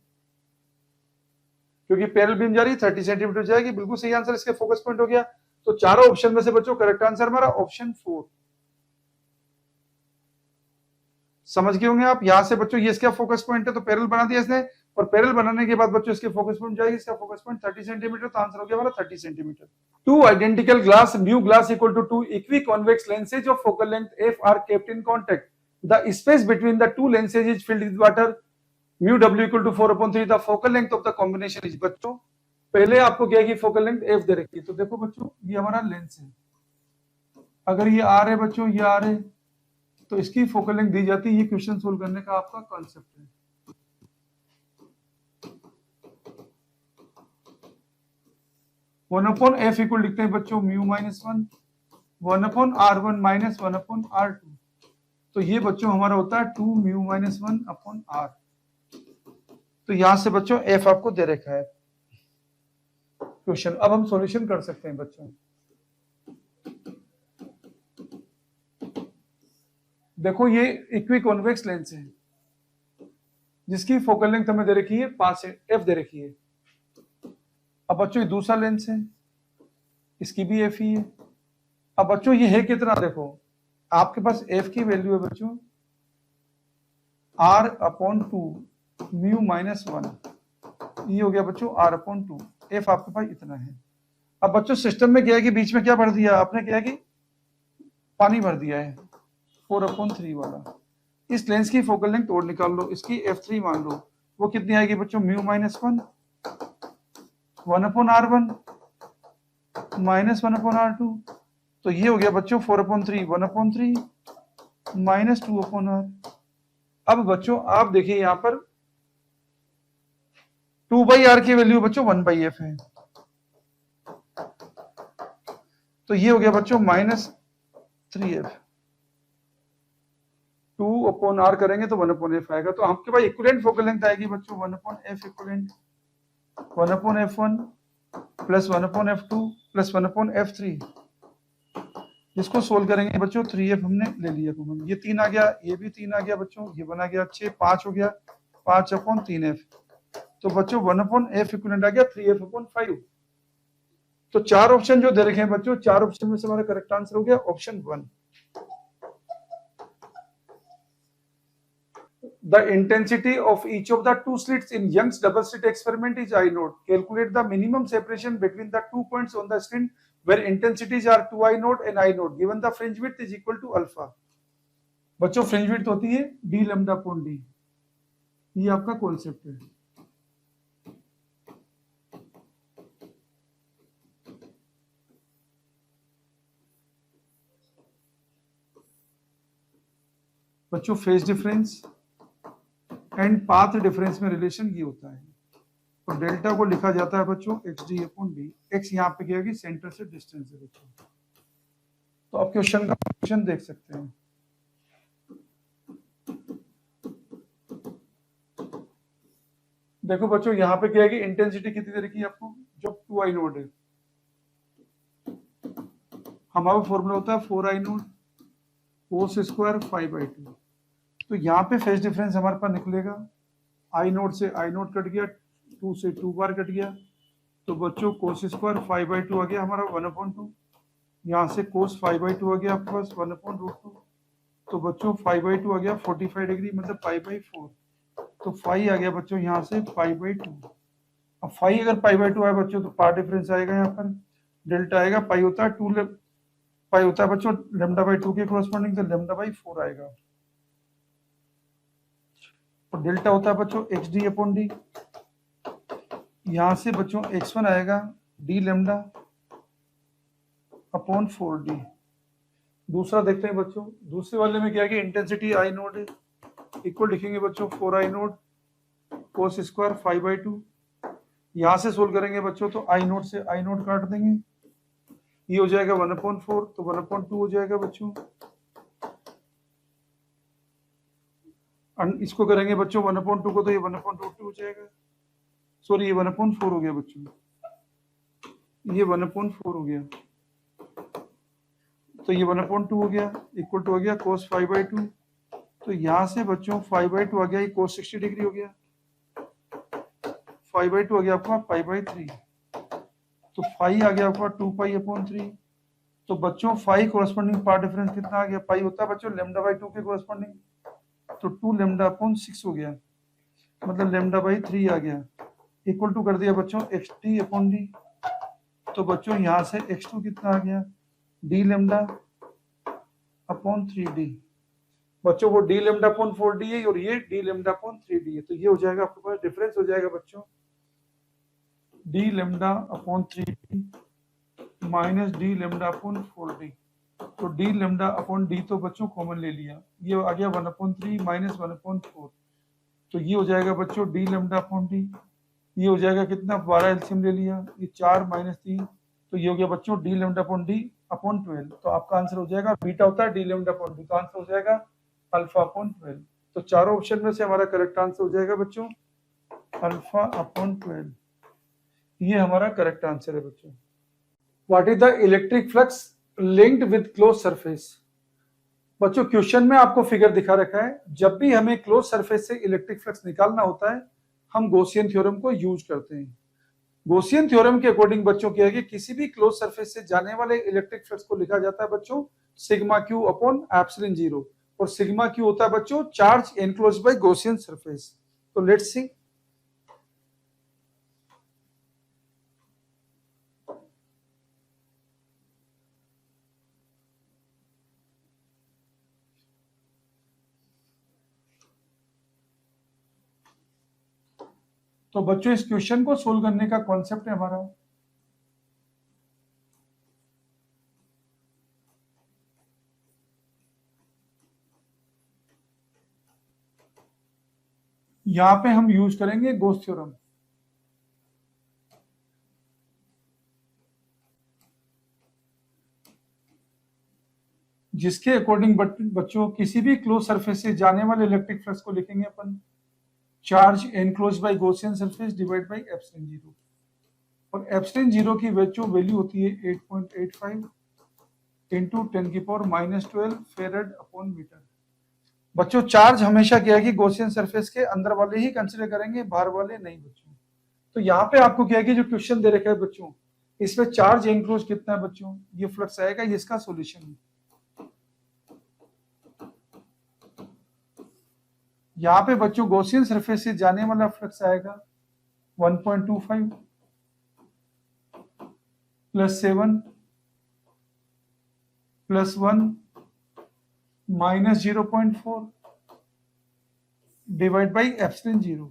क्योंकि पैरेलल बीम जा रही है 30 सेंटीमीटर हो जाएगी। बिल्कुल सही आंसर, इसके फोकस पॉइंट हो गया। तो चारों ऑप्शन में से बच्चों करेक्ट आंसर हमारा ऑप्शन 4। समझ गए होंगे आप। यहां से बच्चों ये इसका फोकस पॉइंट है तो पैरेलल बना दिया इसने, और पैरेलल बनाने के बाद बच्चों इसके फोकस पॉइंट जाएगी, इसका फोकस पॉइंट 30 सेंटीमीटर, तो आंसर हो गया हमारा 30 centimetre. Two identical glass mu glass equal to 2 equiconvex lenses of focal length f are kept in contact, the space between the two lenses is filled with water, mu w equal to 4/3, the focal length of the combination is. बच्चों पहले आपको क्या है कि फोकल लेंथ f दे रखी है, तो देखो बच्चों ये हमारा लेंस है, अगर ये r है बच्चों, ये r है, तो इसकी फोकल लेंथ दी जाती है। ये क्वेश्चन सोल्व करने का आपका कॉन्सेप्ट है। वन अपॉन एफ इक्वल लिखते हैं बच्चों म्यू -1, 1/r1 - 1/r2, तो ये बच्चों हमारा होता है 2 म्यू - 1/r। तो यहां से बच्चों एफ आपको दे रखा है क्वेश्चन। अब हम सॉल्यूशन कर सकते हैं बच्चों। देखो ये इक्विकॉन्वेक्स लेंस है जिसकी फोकल लेंथ हमें दे रखी है 5 एफ दे रखी है। अब बच्चों ये दूसरा लेंस है, इसकी भी एफ ही है। अब बच्चों ये है कितना, देखो आपके पास एफ की वैल्यू है बच्चों r/2 म्यू -1, ये हो गया बच्चों r/2, एफ आपके पास इतना है। अब बच्चों सिस्टम में क्या है कि बीच में क्या भर दिया आपने, क्या है कि पानी भर दिया है 4/3 वाला। इस लेंस की फोकल लेंथ और निकाल लो, इसकी f3 मान लो, वो कितनी आएगी बच्चों म्यू -1, 1/r1 -1/r2, तो ये हो गया बच्चों 4/3, 1/3 -2/r। अब बच्चों आप देखिए यहां पर 2/r की वैल्यू बच्चों 1/f है, तो ये हो गया बच्चों -3f। 2/r करेंगे तो 1/f आएगा, तो आपके पास इक्विवेलेंट फोकल लेंथ आएगी बच्चों 1/f equivalent 1/f1 plus 1/f2 plus 1/f3, इसको सोल्व करेंगे बच्चों 3f हमने ले लिया कॉमन, ये 3 आ गया, ये भी 3 आ गया बच्चों, ये बना गया 6, 5 हो गया, 5/3f। तो बच्चों 1/f इक्विवेलेंट आ गया 3f/5। तो 4 ऑप्शन जो दे रखे हैं बच्चों, 4 ऑप्शन में से हमारा करेक्ट आंसर हो गया option 1। The intensity of each of the two slits in Young's double slit experiment is I naught. Calculate the minimum separation between the 2 points on the screen where intensities are 2 I naught and I naught. Given the fringe width is equal to alpha. बच्चों फ्रिंज विड्थ होती है d लैम्डा अपॉन d, ये आपका कॉन्सेप्ट है। बच्चों phase difference and path difference में रिलेशन ये होता है, और डेल्टा को लिखा जाता है बच्चों xd/d। x यहाँ पे क्या है, सेंटर से डिस्टेंस है बच्चों। तो आप क्वेश्चन का क्वेश्चन देख सकते हैं। देखो बच्चों यहाँ पे क्या है कि इंटेंसिटी कितनी दे रखी है आपको, जो 2 I नोट है, हमारा फॉर्मूला होता है 4 I नोट कोस स्क्वायर 5/2। तो यहाँ पे फेज डिफरेंस हमारे पास निकलेगा, I नोट से I नोट कट गया, 2 से 2 बार कट गया, तो बच्चों कोस स्क्वायर 5/2 आ गया हमारा 1/2। यहाँ से कोस 5/2 आ गया आपके पास 1/√2। तो बच्चों 5/2 आ गया 45 डिग्री, मतलब π/4। तो फाई आ गया बच्चों यहाँ से π/2। अब फाई अगर π/2 आए बच्चों तो पार्ट डिफरेंस आएगा, यहाँ पर डेल्टा आएगा, पाई होता है 2 पाई होता है बच्चों λ/2 के कोरस्पॉन्डिंग, तो λ/4 आएगा। और डेल्टा होता है बच्चों xd/d, यहाँ से बच्चों x1 आएगा d λ/4d। दूसरा देखते हैं बच्चों, दूसरे वाले में क्या है कि इंटेंसिटी I नोट है, इक्वल लिखेंगे बच्चों 4 I नोट कोस स्क्वायर 5/2। यहाँ से सोल्व करेंगे बच्चों तो I नोट से I नोट काट देंगे, ये हो जाएगा 1/4, तो 1/2 हो जाएगा बच्चों। इसको करेंगे बच्चों 1/2 को, तो ये 1/2 हो जाएगा, सॉरी ये 1/4 हो गया बच्चों, ये 1/4 हो गया, तो ये 1/2 हो गया, इक्वल टू हो गया कोस 5/2। तो यहाँ से बच्चों 5/2 आ गया, ये कोस 60 डिग्री हो गया, 5/2 आ गया आपका π/3। तो फाई आ गया आपका 2π/3। तो बच्चों फाई कोरस्पॉन्डिंग पार्ट डिफरेंस कितना आ गया, पाई होता है बच्चों λ/2 के कोरस्पॉन्डिंग, तो 2 λ/6 हो गया, मतलब λ/3 आ गया, इक्वल टू कर दिया बच्चों xd/d। तो बच्चों यहाँ से x2 कितना आ गया, d λ/3d। बच्चों वो d λ/4d है और ये d λ/3d है, तो ये हो जाएगा आपके पास डिफरेंस हो जाएगा बच्चों d λ/3d minus d λ/4d। तो d λ/d तो बच्चों कॉमन ले लिया, ये आ गया 1/3 माइनस 1/4। तो ये हो जाएगा बच्चों d λ/d, ये हो जाएगा कितना, 12 एलसीएम ले लिया, ये 4 माइनस 3, तो ये हो गया बच्चों d λ/d/12। तो आपका आंसर हो जाएगा, बीटा होता है d λ/d, तो आंसर हो जाएगा α/12। तो चारों ऑप्शन में से हमारा करेक्ट आंसर हो जाएगा बच्चों α/12, ये हमारा करेक्ट आंसर है बच्चों। What is the electric flux linked with close surface. बच्चों क्वेश्चन में आपको फिगर दिखा रखा है, जब भी हमें क्लोज सरफेस से इलेक्ट्रिक फ्लक्स निकालना होता है हम गॉसियन थ्योरम को यूज करते हैं। गॉसियन थ्योरम के अकॉर्डिंग बच्चों क्या है कि किसी भी क्लोज सरफेस से जाने वाले इलेक्ट्रिक फ्लक्स को लिखा जाता है बच्चों sigma Q upon epsilon zero, और सिग्मा क्यू होता है बच्चों charge enclosed by Gaussian surface. तो लेट्स सी, तो बच्चों इस क्वेश्चन को सोल्व करने का कॉन्सेप्ट है हमारा, यहां पे हम यूज करेंगे गॉस थ्योरम। जिसके अकॉर्डिंग बच्चों किसी भी क्लोज सरफेस से जाने वाले इलेक्ट्रिक फ्लक्स को लिखेंगे अपन charge enclosed by Gaussian surface divide by epsilon zero, और एप्सिलॉन जीरो की वैल्यू होती है 8.85 इंटू 10⁻⁻12 फेरेड अपॉन मीटर। बच्चों चार्ज हमेशा क्या है कि गॉसियन सरफेस के अंदर वाले ही कंसीडर करेंगे, बाहर वाले नहीं बच्चों। तो यहाँ पे आपको क्या है कि जो क्वेश्चन दे रखा है बच्चों, इसमें चार्ज इंक्लोज कितना है बच्चों, ये फ्लक्स आएगा, ये इसका सॉल्यूशन है। यहाँ पे बच्चों गॉसियन सरफेस से जाने वाला फ्लक्स आएगा 1.25 plus 7 plus 1 minus 0.4 divide by epsilon 0।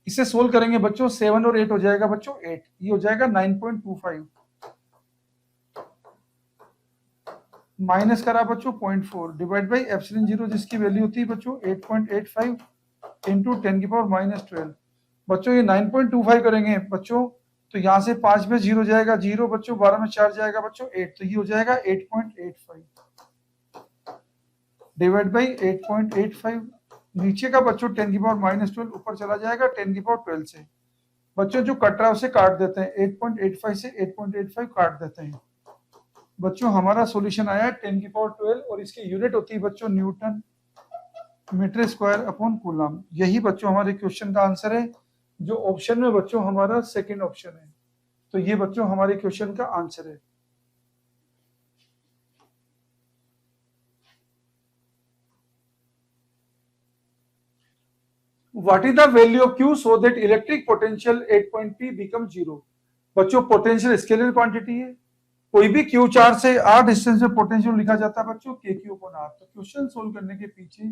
इसे सोल्व करेंगे बच्चों, 7 और 8 हो जाएगा बच्चों 8, ये हो जाएगा 9.25 माइनस करा बच्चों 0.4 डिवाइड बाई एप्सिलॉन 0 जिसकी वैल्यू होती है बच्चों 8.85 इंटू 10⁻12। बच्चों ये 9.25 करेंगे बच्चों, तो यहाँ से 5 में 0 जाएगा 0 बच्चों, 12 में 4 जाएगा बच्चों 8, तो ये हो जाएगा 8.85 डिवाइड बाई 8.85। नीचे का बच्चों 10⁻12 ऊपर चला जाएगा 10⁻12 से। बच्चों जो कट रहा है उसे काट देते हैं, 8.85 से 8.85 काट देते हैं। बच्चों हमारा सॉल्यूशन आया 10⁻12 और इसकी यूनिट होती है बच्चों newton metre square upon coulomb. यही बच्चों हमारे क्वेश्चन का आंसर है, जो ऑप्शन में बच्चों हमारा सेकंड ऑप्शन है। तो ये बच्चों हमारे क्वेश्चन का आंसर है। What is the value of Q so that electric potential at point P becomes 0? बच्चों पोटेंशियल स्केलर क्वांटिटी है, कोई भी Q चार्ज से r डिस्टेंस में पोटेंशियल लिखा जाता है बच्चों KQ upon r। तो क्वेश्चन सोल्व करने के पीछे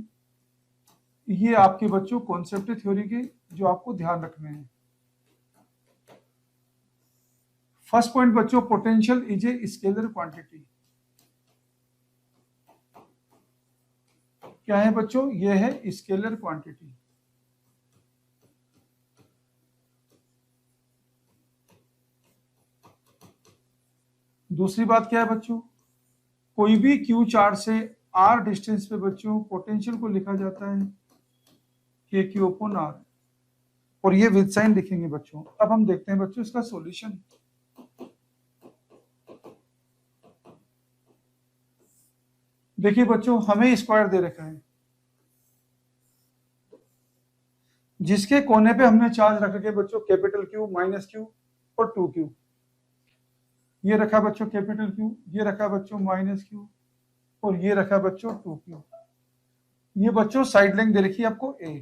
ये आपके बच्चों कॉन्सेप्ट थ्योरी के जो आपको ध्यान रखने हैं। फर्स्ट पॉइंट बच्चों, potential is a scalar quantity. क्या है बच्चों, ये है स्केलर क्वांटिटी। दूसरी बात क्या है बच्चों, कोई भी Q चार्ज से r डिस्टेंस पे बच्चों पोटेंशियल को लिखा जाता है KQ upon r, और ये विद साइन लिखेंगे बच्चों। अब हम देखते हैं बच्चों इसका सॉल्यूशन। देखिए बच्चों हमें स्क्वायर दे रखा है, जिसके कोने पे हमने चार्ज रख रखे बच्चों कैपिटल Q माइनस Q और 2Q। ये रखा बच्चों कैपिटल Q, ये रखा बच्चों माइनस Q और ये रखा बच्चों 2Q। ये बच्चों साइड लेंथ दे रखी है आपको A।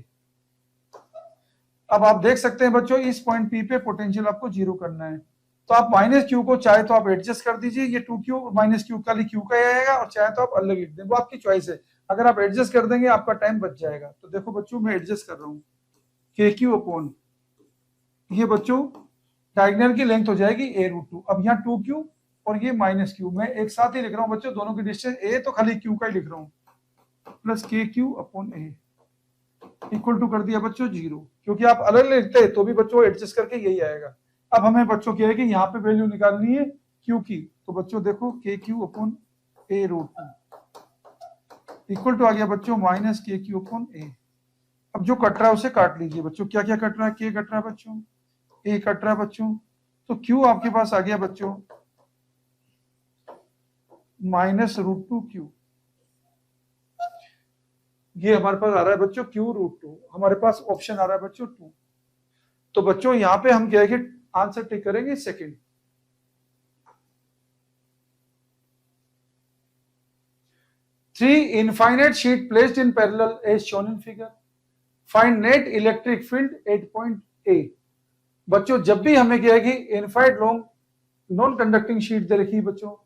अब आप देख सकते हैं बच्चों इस पॉइंट P पे पोटेंशियल आपको 0 करना है, तो आप माइनस Q को चाहे तो आप एडजस्ट कर दीजिए, ये 2Q माइनस Q खाली Q का आएगा, और चाहे तो आप अलग लिख दें, वो आपकी चॉइस है। अगर आप एडजस्ट कर देंगे आपका टाइम बच जाएगा। तो देखो बच्चों मैं एडजस्ट कर रहा हूँ, KQ अपॉन ये बच्चों डायगोनल की लेंथ हो जाएगी a√2। अब यहाँ 2Q और ये माइनस Q मैं एक साथ ही लिख रहा हूँ बच्चों, दोनों की डिस्टेंस a, तो खाली Q का ही लिख रहा हूँ, plus KQ upon a equal to कर दिया बच्चों 0, क्योंकि आप अलग लिखते हैं तो भी बच्चों एडजस्ट करके यही आएगा। अब हमें बच्चों क्या है कि यहाँ पे वैल्यू निकालनी है Q की, तो बच्चों देखो KQ upon a√2 equal to आ गया बच्चों माइनस KQ अपॉन a। अब जो कट रहा है उसे काट लीजिए बच्चों, क्या क्या कट रहा है, K कट रहा है बच्चों, A कट रहा है बच्चों, तो Q आपके पास आ गया बच्चों -√2Q। ये हमारे पास आ रहा है बच्चों Q√2, हमारे पास ऑप्शन आ रहा है बच्चों 2। तो बच्चों यहाँ पे हम क्या है कि आंसर टिक करेंगे second. Three infinite sheet placed in parallel as shown in figure, find net electric field at point A। बच्चों जब भी हमें क्या है कि infinite long non conducting sheet दे रखी बच्चों,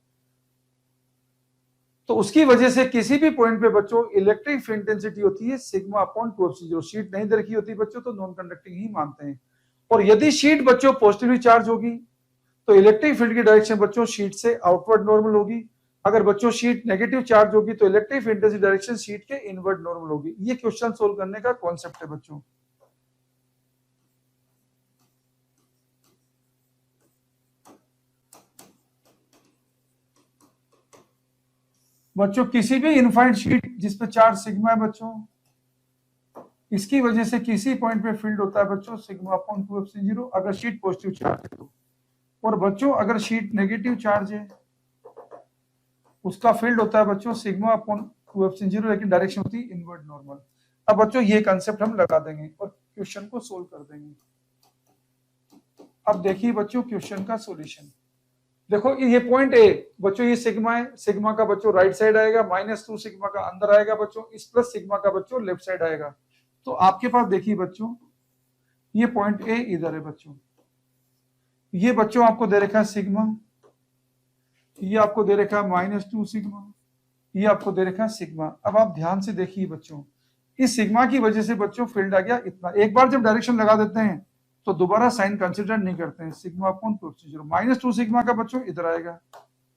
तो उसकी वजह से किसी भी पॉइंट पे बच्चों इलेक्ट्रिक फील्ड इंटेंसिटी होती है सिग्मा अपॉन 2एप्सिलॉन। शीट नहीं दे रखी होती बच्चों तो नॉन कंडक्टिंग ही मानते हैं। और यदि शीट बच्चों पॉजिटिवली चार्ज होगी तो इलेक्ट्रिक फील्ड की डायरेक्शन बच्चों शीट से आउटवर्ड नॉर्मल होगी। अगर बच्चों शीट नेगेटिव चार्ज होगी तो electric field intensity direction sheet के इनवर्ड नॉर्मल होगी। ये क्वेश्चन सोल्व करने का कॉन्सेप्ट है बच्चों। बच्चों किसी भी इनफाइनाइट शीट जिसपे चार्ज सिग्मा है बच्चों, इसकी वजह से किसी पॉइंट पे फील्ड होता है बच्चों सिग्मा अपॉन 2एप्सिलॉन 0 अगर शीट पॉजिटिव चार्ज है तो। और बच्चों अगर शीट नेगेटिव चार्ज है उसका फील्ड होता है बच्चों सिग्मा अपॉन 2 लेकिन डायरेक्शन होती है इनवर्ड नॉर्मल। अब बच्चों ये कंसेप्ट हम लगा देंगे और क्वेश्चन को सोल्व कर देंगे। अब देखिए बच्चों क्वेश्चन का सॉल्यूशन। देखो ये पॉइंट ए बच्चों, ये सिग्मा है, सिग्मा का बच्चों राइट साइड आएगा, -2 सिग्मा का अंदर आएगा बच्चों, इस प्लस सिग्मा का बच्चों लेफ्ट साइड आएगा। तो आपके पास देखिए बच्चों ये पॉइंट ए इधर है बच्चों, ये बच्चों आपको दे रखा है सिग्मा, ये आपको दे रखा है -2 सिग्मा, ये आपको दे रखा है सिग्मा। अब आप ध्यान से देखिए बच्चों, इस सिग्मा की वजह से बच्चों फील्ड आ गया इतना। एक बार जब डायरेक्शन लगा देते हैं तो दोबारा साइन कंसिडर नहीं करते हैं। सिग्मा अपॉन 2/0 -2 सिग्मा का बच्चों इधर आएगा,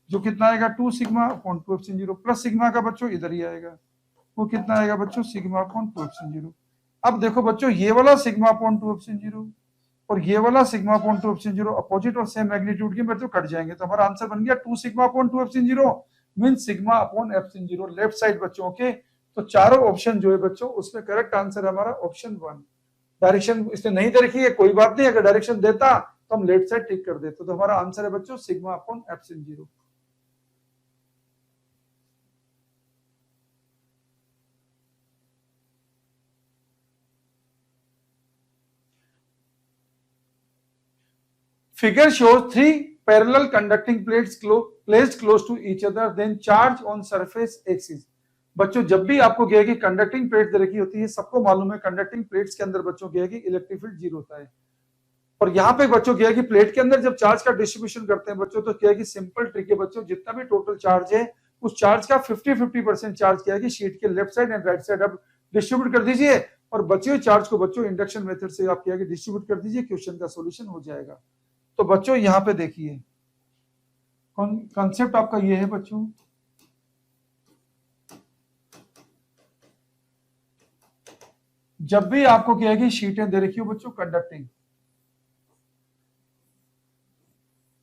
जो कितना आएगा 2 सिग्मा अपॉन 2/0, प्लस सिग्मा का बच्चों इधर ही आएगा, वो कितना आएगा बच्चों सिग्मा अपॉन 2/0। अब देखो बच्चों ये वाला सिग्मा अपॉन 2/0 और ये वाला सिग्मा अपॉन 2/0 अपोजिट और सेम मैग्नीट्यूड के बच्चों कट जाएंगे, तो हमारा आंसर बन गया 2 sigma upon 2/0 mean sigma upon f0 left side बच्चों। ओके, तो चारों ऑप्शन जो है बच्चों उसमें करेक्ट आंसर हमारा ऑप्शन 1। डायरेक्शन इसने नहीं दे रखी है कोई बात नहीं, अगर डायरेक्शन देता तो हम लेफ्ट साइड टिक कर देते, तो हमारा आंसर है बच्चों sigma upon f0। Figure shows 3 parallel conducting plates placed close to each other, then charge on surface axis। बच्चों जब भी आपको कहे कि कंडक्टिंग प्लेट दे रखी होती है, सबको मालूम है कंडक्टिंग प्लेट्स के अंदर बच्चों कहे कि इलेक्ट्रिक फील्ड 0 होता है। और यहाँ पे बच्चों क्या है कि प्लेट के अंदर जब चार्ज का डिस्ट्रीब्यूशन करते हैं बच्चों, तो क्या है कि सिंपल ट्रिक है बच्चों, जितना भी टोटल चार्ज है उस चार्ज का 50-50% चार्ज क्या है कि शीट के left side and right side आप डिस्ट्रीब्यूट कर दीजिए, और बचे हुए चार्ज को बच्चों इंडक्शन मेथड से आप क्या है कि डिस्ट्रीब्यूट कर दीजिए, क्वेश्चन का सोल्यूशन हो जाएगा। तो बच्चों यहाँ पे देखिए कॉन्सेप्ट आपका ये है बच्चों, जब भी आपको क्या है कि शीटें दे रखी हो बच्चों कंडक्टिंग,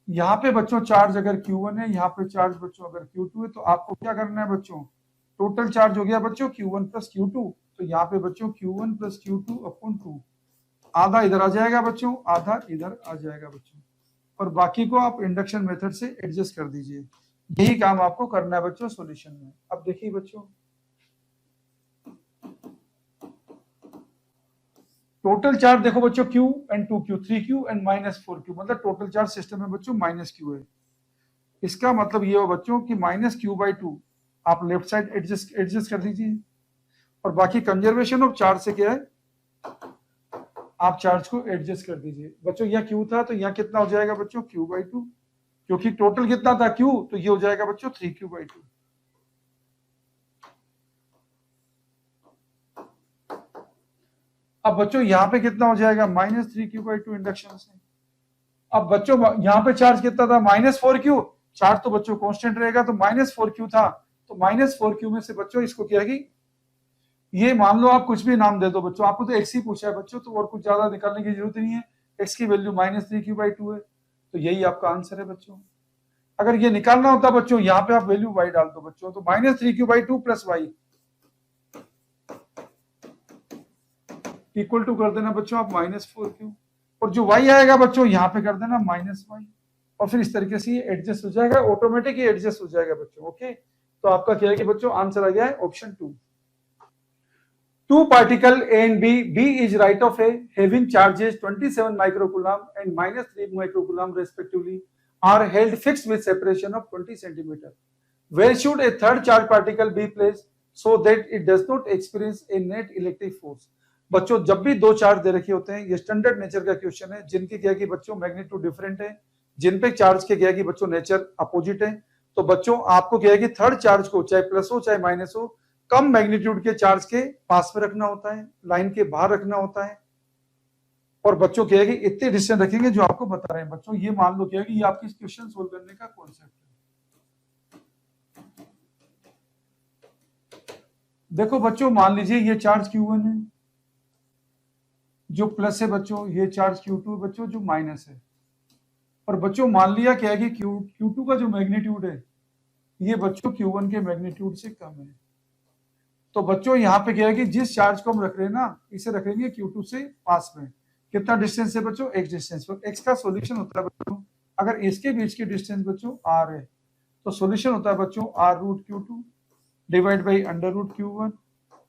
यहाँ पे बच्चों चार्ज अगर Q1 है, यहाँ पे चार्ज बच्चों अगर Q2 है, तो आपको क्या करना है बच्चों, टोटल चार्ज हो गया बच्चों Q1 प्लस Q2, तो यहाँ पे बच्चों Q1 प्लस Q2 अपॉन 2, आधा इधर आ जाएगा बच्चों, आधा इधर आ जाएगा बच्चों, और बाकी को आप इंडक्शन मेथड से एडजस्ट कर दीजिए। यही काम आपको करना है बच्चों सॉल्यूशन में। अब देखिए बच्चों टोटल चार्ज देखो बच्चों Q and 2Q 3Q and -4Q, मतलब टोटल चार्ज सिस्टम में बच्चों -Q है। इसका मतलब ये हो बच्चों कि -Q/2 आप लेफ्ट साइड एडजस्ट कर दीजिए, और बाकी कंजर्वेशन ऑफ चार्ज से क्या है आप चार्ज को एडजस्ट कर दीजिए। बच्चों यहाँ Q था तो यहाँ कितना हो जाएगा बच्चों Q/2, क्योंकि टोटल कितना था Q, तो ये हो जाएगा बच्चों 3Q/2। अब बच्चों यहाँ पे कितना हो जाएगा -3Q/2 इंडक्शन से। अब बच्चों यहाँ पे चार्ज कितना था -4Q, चार्ज तो बच्चों कांस्टेंट रहेगा, तो -4Q था, तो -4Q में से बच्चों इसको क्या है, ये मान लो आप कुछ भी नाम दे दो बच्चों, आपको तो x ही पूछा है बच्चों, तो और कुछ ज्यादा निकालने की जरूरत नहीं है, x की वैल्यू -3Q/2 है, तो यही आपका आंसर है बच्चों। अगर ये निकालना होता बच्चों यहाँ पे आप वैल्यू y डाल दो बच्चों, तो -3Q/2 plus y equal to कर देना बच्चों आप -4Q, और जो y आएगा बच्चों यहाँ पे कर देना -y, और फिर इस तरीके से ये एडजस्ट हो जाएगा, ऑटोमेटिक ही एडजस्ट हो जाएगा बच्चों। ओके, तो आपका क्या है कि बच्चों आंसर आ गया है option 2। Two particle A and B, B is right of A, having charges 27 microcoulomb and -3 microcoulomb respectively, are held fixed with separation of 20 centimeter. Where should a third charge particle be placed so that it does not experience a net electric force? बच्चों जब भी दो चार्ज दे रखे होते हैं, ये स्टैंडर्ड नेचर का क्वेश्चन है, जिनके क्या कि बच्चों मैग्नीट्यूड डिफरेंट है, जिन पे चार्ज के क्या कि बच्चों नेचर अपोजिट है, तो बच्चों आपको क्या है कि थर्ड चार्ज को चाहे प्लस हो चाहे माइनस हो, कम मैग्नीट्यूड के चार्ज के पास में रखना होता है, लाइन के बाहर रखना होता है, और बच्चों क्या है कि इतने डिस्टेंस रखेंगे जो आपको बता रहे हैं बच्चों। ये मान लो क्या है कि ये आपकी क्वेश्चन सोल्व करने का कॉन्सेप्ट है। देखो बच्चों मान लीजिए ये चार्ज Q1 है जो प्लस है बच्चों, ये चार्ज Q2 है बच्चों जो माइनस है, और बच्चों मान लिया क्या है कि Q2 का जो मैग्नीट्यूड है ये बच्चों Q1 के मैग्नीट्यूड से कम है, तो बच्चों यहाँ पे क्या है कि जिस चार्ज को हम रख रहे हैं ना, इसे रखेंगे Q2 से पास में, कितना डिस्टेंस है बच्चों x डिस्टेंस पर। x का सॉल्यूशन होता है बच्चों, अगर इसके बीच की डिस्टेंस बच्चों r है तो सॉल्यूशन होता है बच्चों r root Q2 divide by under root Q1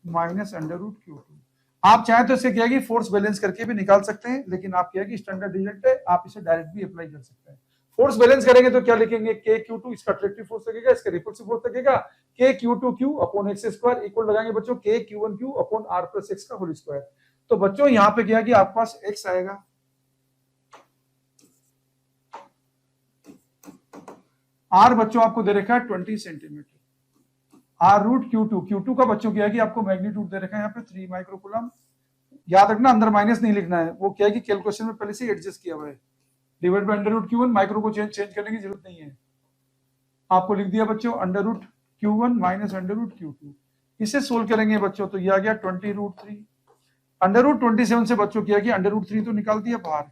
minus under root Q2। आप चाहे तो इसे क्या है कि फोर्स बैलेंस करके भी निकाल सकते हैं, लेकिन आप क्या है कि स्टैंडर्ड रिजल्ट है, आप इसे डायरेक्ट भी अप्लाई कर सकते हैं। फोर्स बैलेंस करेंगे तो क्या लिखेंगे, के Q2 इसका अट्रैक्टिव फोर्स लगेगा, इसका रिपल्सिव फोर्स लगेगा, के Q2Q upon x square equal लगाएंगे बच्चों के Q1Q upon r plus x का होल स्क्वायर। तो बच्चों यहाँ पे क्या है कि आपके पास x आएगा, r बच्चों आपको दे रखा है 20 सेंटीमीटर, r रूट Q2 का बच्चों क्या है कि आपको मैग्नीट्यूड दे रखा है यहाँ पे 3 माइक्रोकूलम। याद रखना अंदर माइनस नहीं लिखना है, वो क्या है कि कैलकुलेशन में पहले से एडजस्ट किया हुआ है। Divide by under root Q1, micro को चेंज करने की जरूरत नहीं है, आपको लिख दिया बच्चों under root Q1 minus under root Q2। इसे सोल्व करेंगे बच्चों तो ये आ गया 20 रूट 3, अंडर रूट 27 से बच्चों किया कि अंडर रूट 3 तो निकाल दिया बाहर,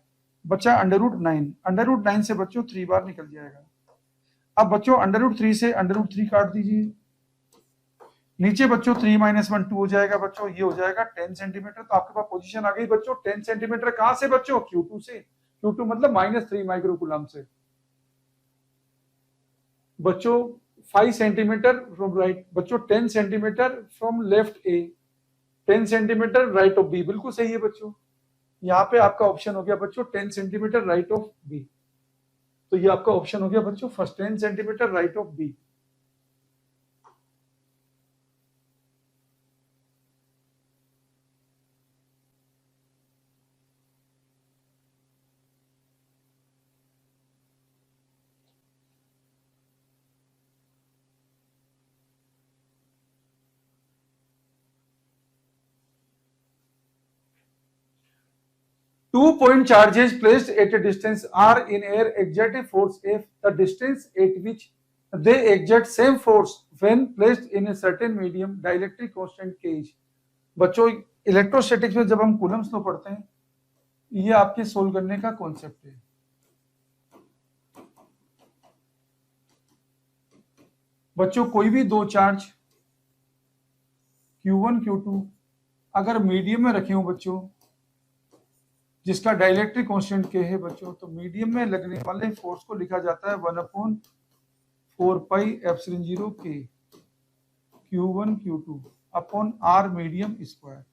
बच्चा अंडर रूट 9, अंडर रूट 9 से बच्चों 3 बार निकल जाएगा। अब बच्चों अंडर रूट 3 से अंडर रूट 3 काट दीजिए, नीचे बच्चों 3 माइनस 1 2 हो जाएगा बच्चों, ये हो जाएगा 10 सेंटीमीटर। तो आपके पास पोजीशन आ गई बच्चों 10 सेंटीमीटर, कहां से बच्चों, Q2 से, Q2 मतलब -3 माइक्रोकूलम से। बच्चों 5 सेंटीमीटर फ्रॉम राइट, बच्चों 10 centimetre from left A, 10 centimetre right of B, बिल्कुल सही है बच्चों। यहाँ पे आपका ऑप्शन हो गया बच्चों 10 सेंटीमीटर राइट ऑफ बी, तो ये आपका ऑप्शन हो गया बच्चों first, 10 centimetre right of B. Two point charges placed at a distance r in air exert a force F. The distance at which they exert same force when placed in a certain medium dielectric constant K is। बच्चों इलेक्ट्रोस्टैटिक्स में जब हम कूलम्स लो पढ़ते हैं, ये आपके सोल्व करने का कॉन्सेप्ट है। बच्चों कोई भी दो चार्ज Q1 Q2 अगर मीडियम में रखे हो बच्चों, जिसका डाइलेक्ट्रिक कांस्टेंट के है बच्चों, तो मीडियम में लगने वाले फोर्स को लिखा जाता है 1/4 पाई एप्सिलॉन 0 के Q1 Q2 upon r medium square.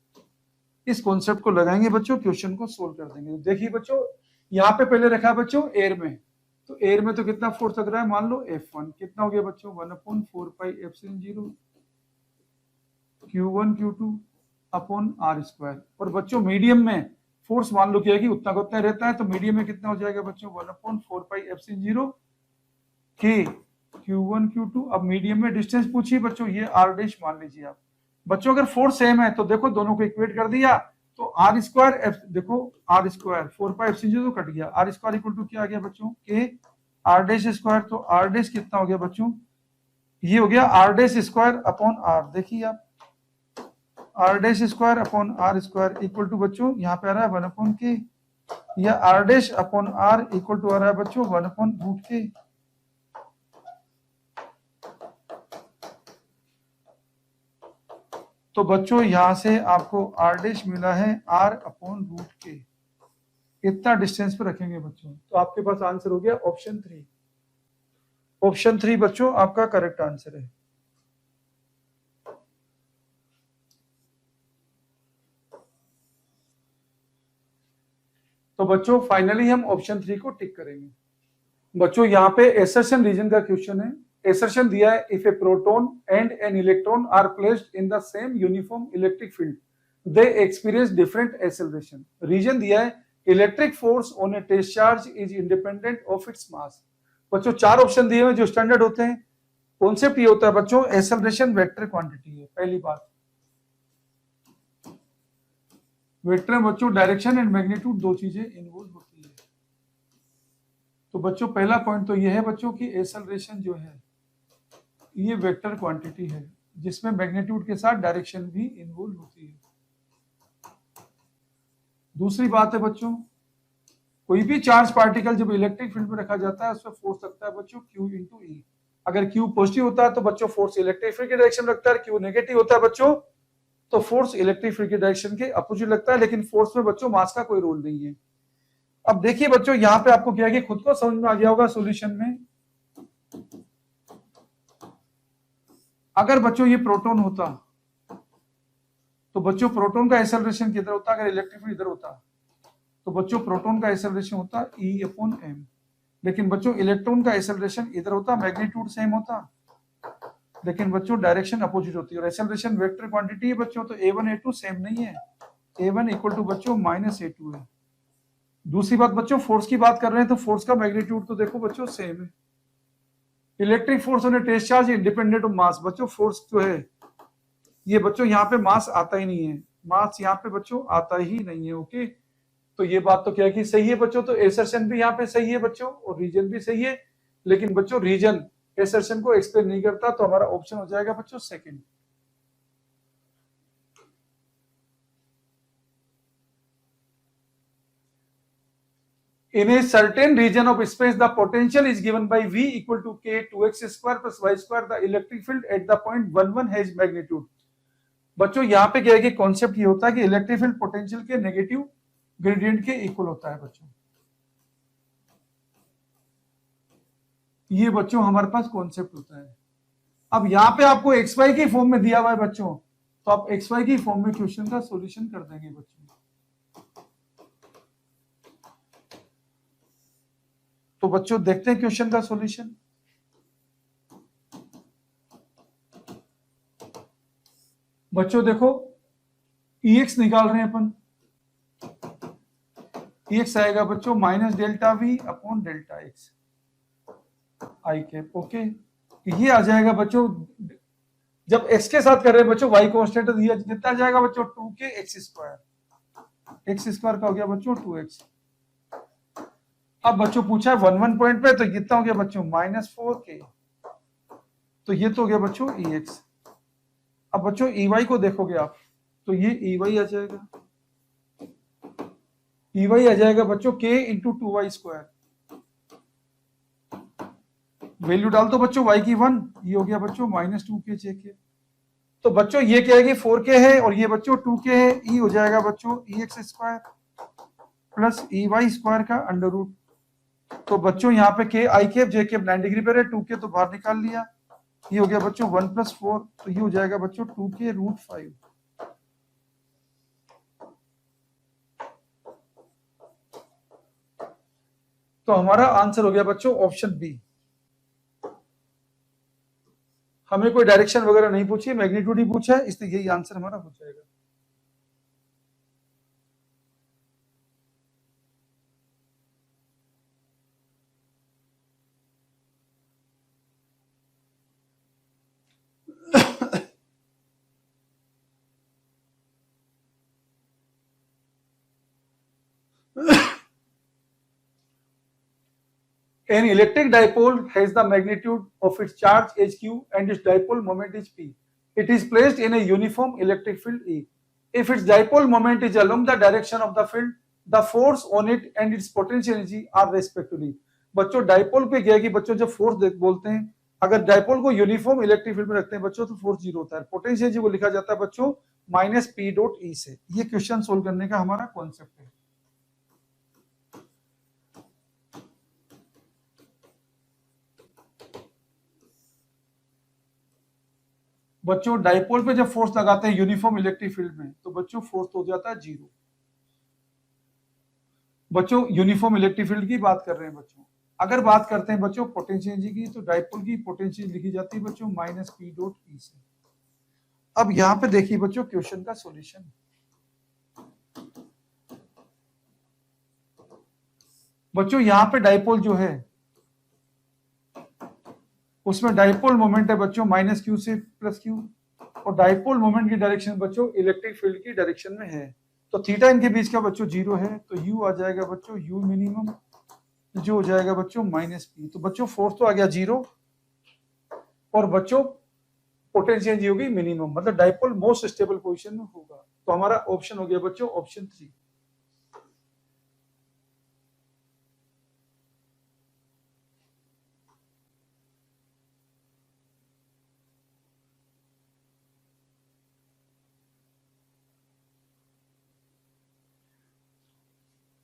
इस कॉन्सेप्ट को लगाएंगे बच्चों, क्वेश्चन को सोल्व कर देंगे। देखिए बच्चों यहाँ पे पहले रखा है बच्चों एयर में, तो एयर में तो कितना फोर्स लग रहा है, मान लो F1 कितना हो गया बच्चों 1/4 pi epsilon 0 Q1 Q2 upon r square. और बच्चों मीडियम में फोर्स मान लो क्या कि उतना का उतना रहता है, तो मीडियम में कितना हो जाएगा बच्चों 1/4 पाई एप्सिलॉन 0 के Q1 Q2। अब मीडियम में डिस्टेंस पूछिए बच्चों, ये r डैश मान लीजिए आप। बच्चों अगर फोर्स सेम है तो देखो दोनों को इक्वेट कर दिया, तो r स्क्वायर, देखो r स्क्वायर 4 पाई एप्सिलॉन 0 तो कट गया, r स्क्वायर इक्वल टू क्या आ गया बच्चों के r डैश स्क्वायर। तो r डैश कितना हो गया बच्चों, ये हो गया r dash square upon r। देखिए आप r dash square upon r square equal to बच्चों यहाँ पे आ रहा है 1/k, या r dash upon r equal to आ रहा है बच्चों 1/√k। तो बच्चों यहां से आपको r डैश मिला है r/√k, इतना डिस्टेंस पे रखेंगे बच्चों, तो आपके पास आंसर हो गया ऑप्शन 3। ऑप्शन 3 बच्चों आपका करेक्ट आंसर है। तो बच्चों फाइनली हम ऑप्शन 3 को टिक करेंगे। बच्चों यहाँ पे एसर्शन रीजन का क्वेश्चन है, एसर्शन दिया है if a proton and an electron are placed in the same uniform electric field they experience different acceleration. Reason दिया है electric force on a test charge is independent of its mass. बच्चों 4 ऑप्शन दिए हुए जो स्टैंडर्ड होते हैं। कॉन्सेप्ट ये होता है बच्चों एक्सेलरेशन वेक्टर क्वांटिटी है। पहली बात वेक्टर में बच्चों डायरेक्शन एंड मैग्नीट्यूड दो चीजें इन्वॉल्व होती है। तो बच्चों पहला पॉइंट तो ये है बच्चों की एक्सेलरेशन जो है ये वेक्टर क्वांटिटी है, जिसमें मैग्नीट्यूड के साथ डायरेक्शन भी इन्वॉल्व होती है। दूसरी बात है बच्चों कोई भी चार्ज पार्टिकल जब इलेक्ट्रिक फील्ड में रखा जाता है उसमें फोर्स लगता है बच्चों Q इंटू E। अगर Q पॉजिटिव होता है तो बच्चों फोर्स इलेक्ट्रिक फील्ड की डायरेक्शन में लगता है, Q नेगेटिव होता है बच्चों तो फोर्स इलेक्ट्रिक फील्ड की डायरेक्शन के अपोजिट लगता है। लेकिन फोर्स में बच्चों मास का कोई रोल नहीं है। अब देखिए बच्चों यहाँ पे आपको क्या है कि खुद को समझ में आ गया होगा सॉल्यूशन में अगर बच्चों ये प्रोटॉन होता तो बच्चों प्रोटॉन का एक्सेलरेशन किधर होता, अगर इलेक्ट्रिक फील्ड इधर होता तो बच्चों प्रोटॉन का एक्सेलरेशन होता E/m, लेकिन बच्चों इलेक्ट्रॉन का एक्सेलरेशन इधर होता, मैग्नीट्यूड सेम होता, लेकिन बच्चों डायरेक्शन अपोजिट होती है। और एक्सेलरेशन वेक्टर क्वांटिटी है बच्चों, तो a1 a2 सेम नहीं है, a1 इक्वल टू बच्चों -a2 है। दूसरी बात बच्चों फोर्स की बात कर रहे हैं तो फोर्स का मैग्नीट्यूड तो देखो बच्चों सेम है। इलेक्ट्रिक फोर्स और test charge independent of mass, बच्चों फोर्स जो है ये बच्चों यहाँ पे मास आता ही नहीं है, मास यहाँ पे बच्चों आता ही नहीं है। ओके, तो ये बात तो क्या कि सही है बच्चों, तो एसर्शन भी यहाँ पे सही है बच्चों और रीजन भी सही है, लेकिन बच्चों रीजन एसर्शन को एक्सप्लेन नहीं करता, तो हमारा ऑप्शन हो जाएगा बच्चों second. In a certain region of space, the potential is given by V equal to K 2x square plus y square. The electric field at the point 1 has magnitude. बच्चों यहाँ पे क्या है कि कॉन्सेप्ट ये होता है कि इलेक्ट्रिक फील्ड पोटेंशियल के नेगेटिव ग्रेडियंट के इक्वल होता है बच्चों। ये बच्चों हमारे पास कॉन्सेप्ट होता है। अब यहाँ पे आपको एक्स वाई की फॉर्म में दिया हुआ है बच्चों, तो आप एक्स वाई की फॉर्म में क्वेश्चन का सॉल्यूशन कर देंगे बच्चों। तो बच्चों देखते हैं क्वेश्चन का सॉल्यूशन। बच्चों देखो EX निकाल रहे हैं अपन, EX आएगा बच्चों -ΔV/ΔX आई कैप। ओके, ये आ जाएगा बच्चों, जब x के साथ कर रहे हैं बच्चों y कांस्टेंट दिया कितना आ जाएगा बच्चों 2k x स्क्वायर का हो गया बच्चों 2x। अब बच्चों पूछा है 1 पॉइंट पे, तो कितना हो गया बच्चों -4k, तो ये तो हो गया बच्चों EX। अब बच्चों EY को देखोगे आप तो ये EY आ जाएगा, EY आ जाएगा बच्चों k into 2y square, value डाल दो बच्चों y की 1, ये हो गया बच्चों -2k jk। तो बच्चों ये क्या है कि 4k है और ये बच्चों 2k है, e हो जाएगा बच्चों EX square plus EY square का अंडर रूट। तो बच्चों यहाँ पे k i cap j cap 9 degree पर है, 2k तो बाहर निकाल लिया, ये हो गया बच्चों 1 + 4, तो ये हो जाएगा बच्चों 2k√5। तो हमारा आंसर हो गया बच्चों ऑप्शन बी। हमें कोई डायरेक्शन वगैरह नहीं पूछी, मैग्नीट्यूड ही पूछा है, इसलिए यही आंसर हमारा हो जाएगा। An electric dipole has the magnitude of its charge hq and its dipole moment is p. It is placed in a uniform electric field E. If its dipole moment is along the direction of the field, the force on it and its potential energy are respectively. बच्चों डाइपोल पे गया कि बच्चों जब फोर्स बोलते हैं, अगर डाइपोल को यूनिफॉर्म इलेक्ट्रिक फील्ड में रखते हैं बच्चों तो फोर्स 0 होता है, पोटेंशियल एनर्जी को लिखा जाता है बच्चों -p.E से। ये क्वेश्चन सोल्व करने का हमारा कॉन्सेप्ट है। बच्चों डाइपोल पे जब फोर्स लगाते हैं यूनिफॉर्म इलेक्ट्रिक फील्ड में तो बच्चों फोर्स हो जाता है 0। बच्चों यूनिफॉर्म इलेक्ट्रिक फील्ड की बात कर रहे हैं बच्चों। अगर बात करते हैं बच्चों पोटेंशियल एनर्जी की, तो डाइपोल की पोटेंशियल लिखी जाती है बच्चों -p.E से। अब यहां पे देखिए बच्चों क्वेश्चन का सॉल्यूशन। बच्चों यहां पे डाइपोल जो है उसमें डाइपोल मोमेंट है बच्चों -q से +q, और डाइपोल मोमेंट की डायरेक्शन बच्चों इलेक्ट्रिक फील्ड की डायरेक्शन में है, तो थीटा इनके बीच का बच्चों 0 है, तो u आ जाएगा बच्चों u मिनिमम जो हो जाएगा बच्चों -p। तो बच्चों फोर्स तो आ गया 0 और बच्चों पोटेंशियल एनर्जी होगी मिनिमम, मतलब डाइपोल मोस्ट स्टेबल पोजीशन में होगा। तो हमारा ऑप्शन हो गया बच्चों option 3।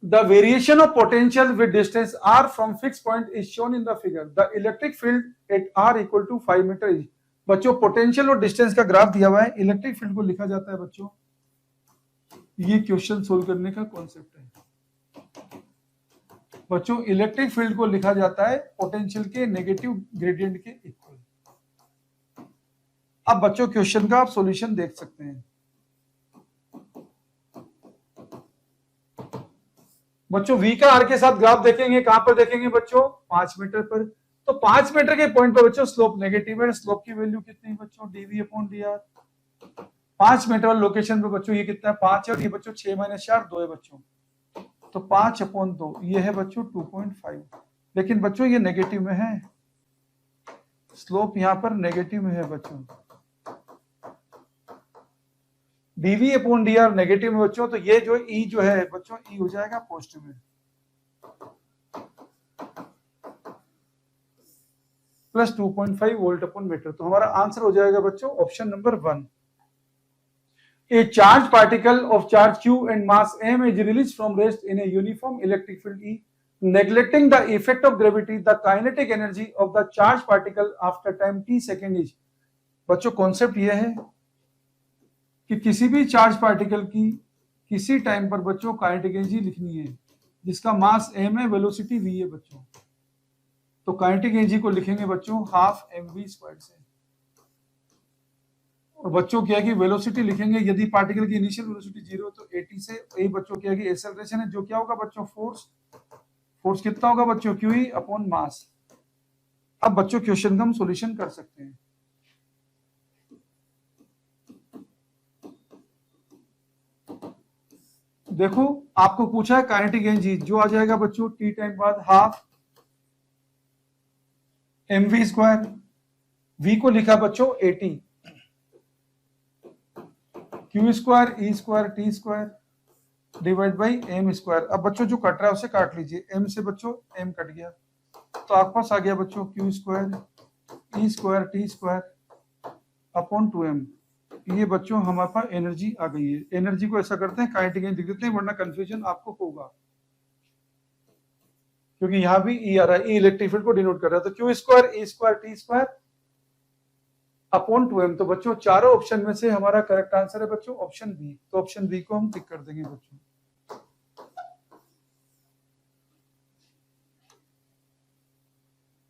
The variation of potential with distance r from fixed point is shown in the figure. The electric field at r equal to 5 meter is. बच्चों पोटेंशियल और डिस्टेंस का ग्राफ दिया हुआ है, इलेक्ट्रिक फील्ड को लिखा जाता है बच्चों, ये क्वेश्चन सोल्व करने का कॉन्सेप्ट है बच्चों। इलेक्ट्रिक फील्ड को लिखा जाता है पोटेंशियल के नेगेटिव ग्रेडियंट के इक्वल। अब बच्चों क्वेश्चन का आप सॉल्यूशन देख सकते हैं। बच्चों v का r के साथ ग्राफ देखेंगे, कहां पर देखेंगे बच्चों, 5 मीटर पर। तो 5 मीटर के पॉइंट पर बच्चों स्लोप नेगेटिव है, स्लोप की वैल्यू कितनी है बच्चों, dv/dr। 5 मीटर वाले लोकेशन पे बच्चों ये कितना है, 5 है, और ये बच्चों 6 - 4 2 है बच्चों, तो 5/2 ये है बच्चों 2.5। लेकिन बच्चों ये नेगेटिव में है, स्लोप यहां पर नेगेटिव में है बच्चों, dv/dr नेगेटिव में बच्चों, तो ये जो e जो है बच्चों, e हो जाएगा पॉजिटिव में, प्लस 2.5 वोल्ट/मीटर। तो हमारा आंसर हो जाएगा बच्चों option number 1। A charged particle of charge q and mass m is released from rest in a uniform electric field E. Neglecting the effect of gravity, the kinetic energy of the charged particle after time t second is। बच्चों कॉन्सेप्ट ये है कि किसी भी चार्ज पार्टिकल की किसी टाइम पर बच्चों काइनेटिक एनर्जी लिखनी है, जिसका मास m है, वेलोसिटी v है बच्चों। तो काइनेटिक एनर्जी को लिखेंगे बच्चों हाफ mv स्क्वायर से। और बच्चों क्या है कि वेलोसिटी लिखेंगे, यदि पार्टिकल की इनिशियल वेलोसिटी 0 तो 80 से ए बच्चों क्या है कि एक्सेलरेशन है, जो क्या होगा बच्चों फोर्स कितना होगा बच्चों, QE/मास। अब बच्चों क्वेश्चन का हम सॉल्यूशन कर सकते हैं। देखो आपको पूछा है काइनेटिक एनर्जी, जो आ जाएगा बच्चों टी टाइम बाद हाफ mv स्क्वायर, v को लिखा बच्चों 80, q square e square T square divide by m square. अब बच्चों जो कट रहा है उसे काट लीजिए, m से बच्चों m कट गया, तो आपके पास आ गया बच्चों q square e square T square upon 2m। ये बच्चों हमारे पास एनर्जी आ गई है। एनर्जी को ऐसा करते हैं काइनेटिक एनर्जी लिख देते हैं, वरना कंफ्यूजन आपको होगा, क्योंकि यहां भी ई आ रहा है, ई इलेक्ट्रिक फील्ड को डिनोट कर रहा है। तो Q square E square T square upon 2m। तो बच्चों चारों ऑप्शन में से हमारा करेक्ट आंसर है बच्चों ऑप्शन बी। तो ऑप्शन बी को हम टिक कर देंगे बच्चों।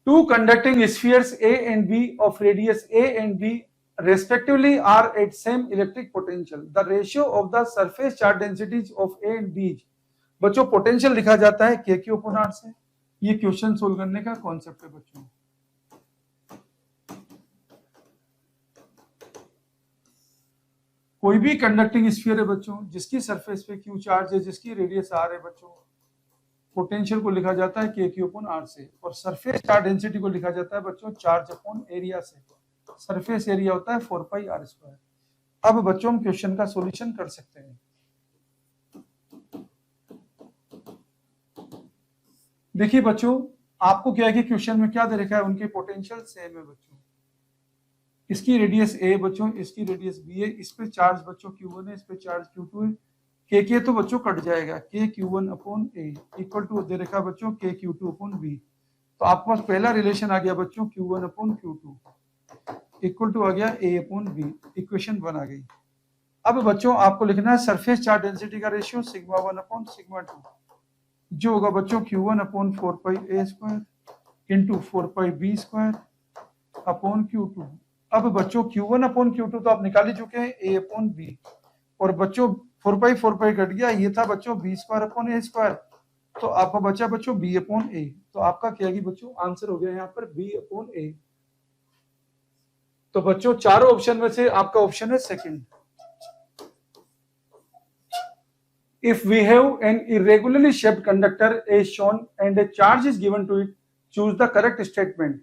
Two conducting spheres A and B of radius A and B respectively are at same electric potential. The ratio of the surface charge densities of A and B। बच्चों पोटेंशियल लिखा जाता है KQ/R से। ये क्वेश्चन सोल्व करने का कॉन्सेप्ट है बच्चों। कोई भी कंडक्टिंग स्फीयर है बच्चों, जिसकी सरफेस पे Q चार्ज है, जिसकी रेडियस R है बच्चों, पोटेंशियल को लिखा जाता है KQ/R से। और सरफेस चार्ज डेंसिटी को लिखा जाता है बच्चों चार्ज अपॉन एरिया से। सरफेस एरिया होता है 4πr²। अब बच्चों हम क्वेश्चन का सॉल्यूशन कर सकते हैं। देखिए बच्चों आपको क्या है कि क्वेश्चन में क्या दे रखा है, उनके पोटेंशियल सेम है बच्चों। इसकी रेडियस a बच्चों, इसकी रेडियस b है, इस पे चार्ज बच्चों q1 है, इस पे चार्ज q2 है। k तो बच्चों कट जाएगा, KQ1/A इक्वल टू दे रखा बच्चों KQ2/B। तो आपके पास पहला रिलेशन आ गया बच्चों Q1/Q2 इक्वल टू आ गया A/B। इक्वेशन 1 आ गई। अब बच्चों आपको लिखना है सरफेस चार्ज डेंसिटी का रेशियो σ1/σ2, जो होगा बच्चों Q1/4πA² into 4πB² upon Q2। अब बच्चों Q1/Q2 तो आप निकाल ही चुके हैं A/B, और बच्चों 4π कट गया, ये था बच्चों B²/A²। तो आपका बचा बच्चों B/A। तो आपका क्या है कि बच्चों आंसर हो गया यहाँ पर B/A। तो बच्चों चारों ऑप्शन में से आपका ऑप्शन है second. If we have an irregularly shaped conductor as shown and a charge is given to it, choose the correct statement।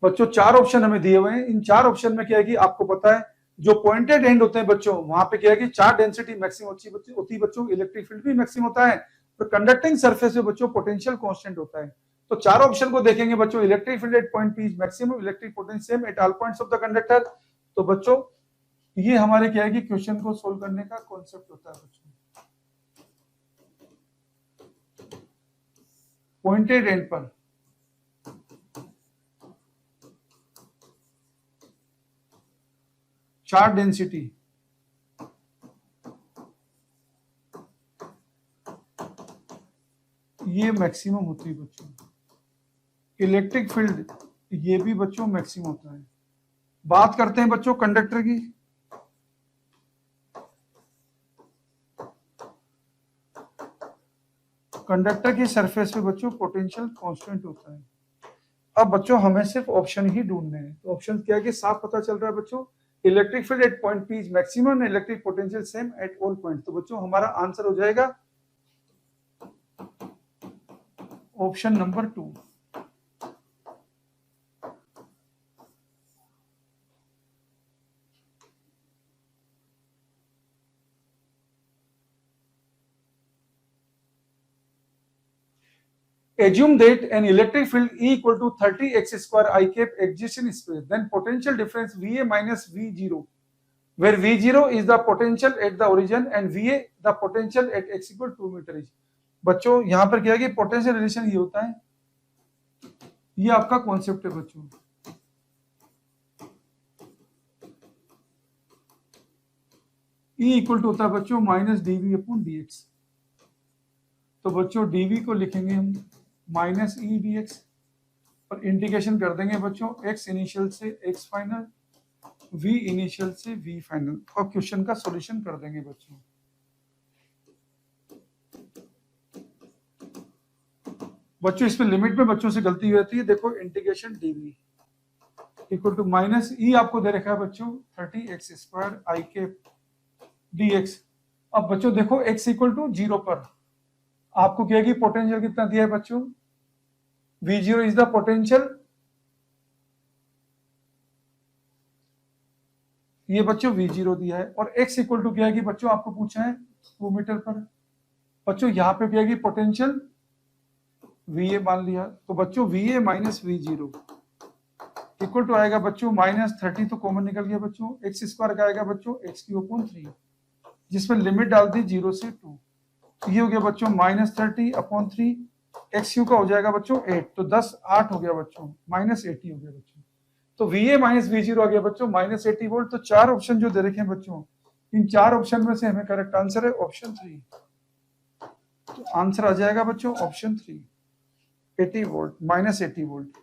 बच्चों चार ऑप्शन हमें दिए हुए हैं। इन चार ऑप्शन में क्या है कि आपको पता है जो पॉइंटेड एंड होते हैं बच्चों, वहां पे क्या है कि चार्ज डेंसिटी मैक्सिमम होती है बच्चों, इलेक्ट्रिक फील्ड भी मैक्सिमम होता है। तो कंडक्टिंग सरफेस पे बच्चों पोटेंशियल कांस्टेंट होता है। तो चार ऑप्शन को देखेंगे बच्चों, electric field at point P maximum, electric potential at all points of the conductor. तो बच्चों ये हमारे क्या है कि क्वेश्चन को सोल्व करने का कॉन्सेप्ट होता है बच्चों। पॉइंटेड एंड पर चार्ज डेंसिटी, ये मैक्सिमम होती है बच्चों। इलेक्ट्रिक फील्ड, ये भी बच्चों मैक्सिमम होता है। बात करते हैं बच्चों कंडक्टर की। कंडक्टर की सरफेस पे बच्चों पोटेंशियल कांस्टेंट होता है। अब बच्चों हमें सिर्फ ऑप्शन ही ढूंढने हैं। तो ऑप्शन क्या है कि साफ पता चल रहा है बच्चों, electric field at point P is maximum, electric potential same at all point. तो बच्चों हमारा आंसर हो जाएगा option number 2। Assume that an electric field E equal to 30 x square I cap exists in space. Then potential difference VA minus V0, where V0 is the potential at the origin and VA the potential at x equal 2 meter is. बच्चों यहाँ पर क्या है कि पोटेंशियल रिलेशन ये होता है, ये आपका कॉन्सेप्ट है बच्चों। E इक्वल टू होता है बच्चों माइनस dV अपॉन dx। तो बच्चों dV को लिखेंगे हम माइनस ई डी एक्स और इंटीग्रेशन कर देंगे बच्चों x इनिशियल से x फाइनल, v इनिशियल से v फाइनल, और क्वेश्चन का सॉल्यूशन कर देंगे बच्चों। बच्चों इसमें लिमिट में बच्चों से गलती हो जाती है। देखो integration dv equal to minus E आपको दे रखा है बच्चों 30x स्क्वायर आई के dx। अब बच्चों देखो x इक्वल टू 0 पर आपको क्या है कि पोटेंशियल कितना दिया है बच्चों, V0 इज द पोटेंशियल, ये बच्चों V0 दिया है, और x इक्वल टू क्या है कि बच्चों आपको पूछा है 2 मीटर पर। बच्चों यहाँ पे क्या है कि पोटेंशियल VA मान लिया, तो बच्चों VA minus V0 equal to आएगा बच्चों माइनस 30, तो कॉमन निकल गया बच्चों, x स्क्वायर का आएगा बच्चों x की अपॉन 3, जिसमें लिमिट डाल दी 0 से 2, ये हो गया बच्चों माइनस 30 अपॉन 3, एक्स यू का हो जाएगा बच्चों 8, तो 10 8 हो गया बच्चों, माइनस 80 हो गया बच्चों। तो VA माइनस V0 आ गया बच्चों माइनस 80 वोल्ट। तो चार ऑप्शन जो दे रखे हैं बच्चों, इन चार ऑप्शन में से हमें करेक्ट आंसर है ऑप्शन 3। तो आंसर आ जाएगा बच्चों option 3, 80 volt minus 80 volt.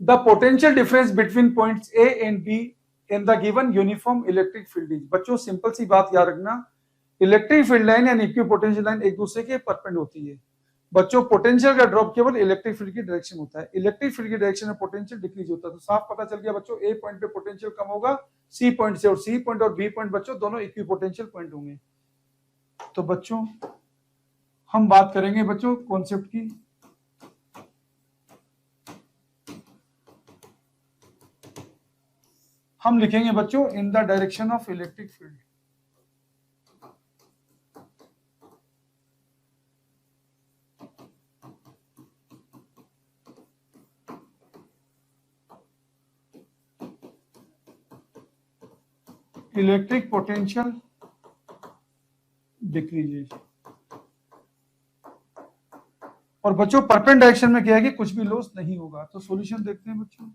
The potential difference between points A and B in the given uniform electric field is. बच्चों सिंपल सी बात याद रखना, electric field line and equipotential line एक दूसरे के परपेंड होती है। बच्चों पोटेंशियल का ड्रॉप केवल इलेक्ट्रिक फील्ड की डायरेक्शन होता है, इलेक्ट्रिक फील्ड की डायरेक्शन में पोटेंशियल डिक्रीज होता है। तो साफ पता चल गया बच्चों, ए पॉइंट पे पोटेंशियल कम होगा सी पॉइंट से, और सी पॉइंट और बी पॉइंट बच्चों दोनों इक्विपोटेंशियल पॉइंट होंगे। तो बच्चों हम बात करेंगे बच्चों कॉन्सेप्ट की। हम लिखेंगे बच्चों in the direction of electric field. Electric potential decreases, और बच्चों परपेंड डायरेक्शन में क्या है कि कुछ भी लॉस नहीं होगा। तो सॉल्यूशन देखते हैं बच्चों।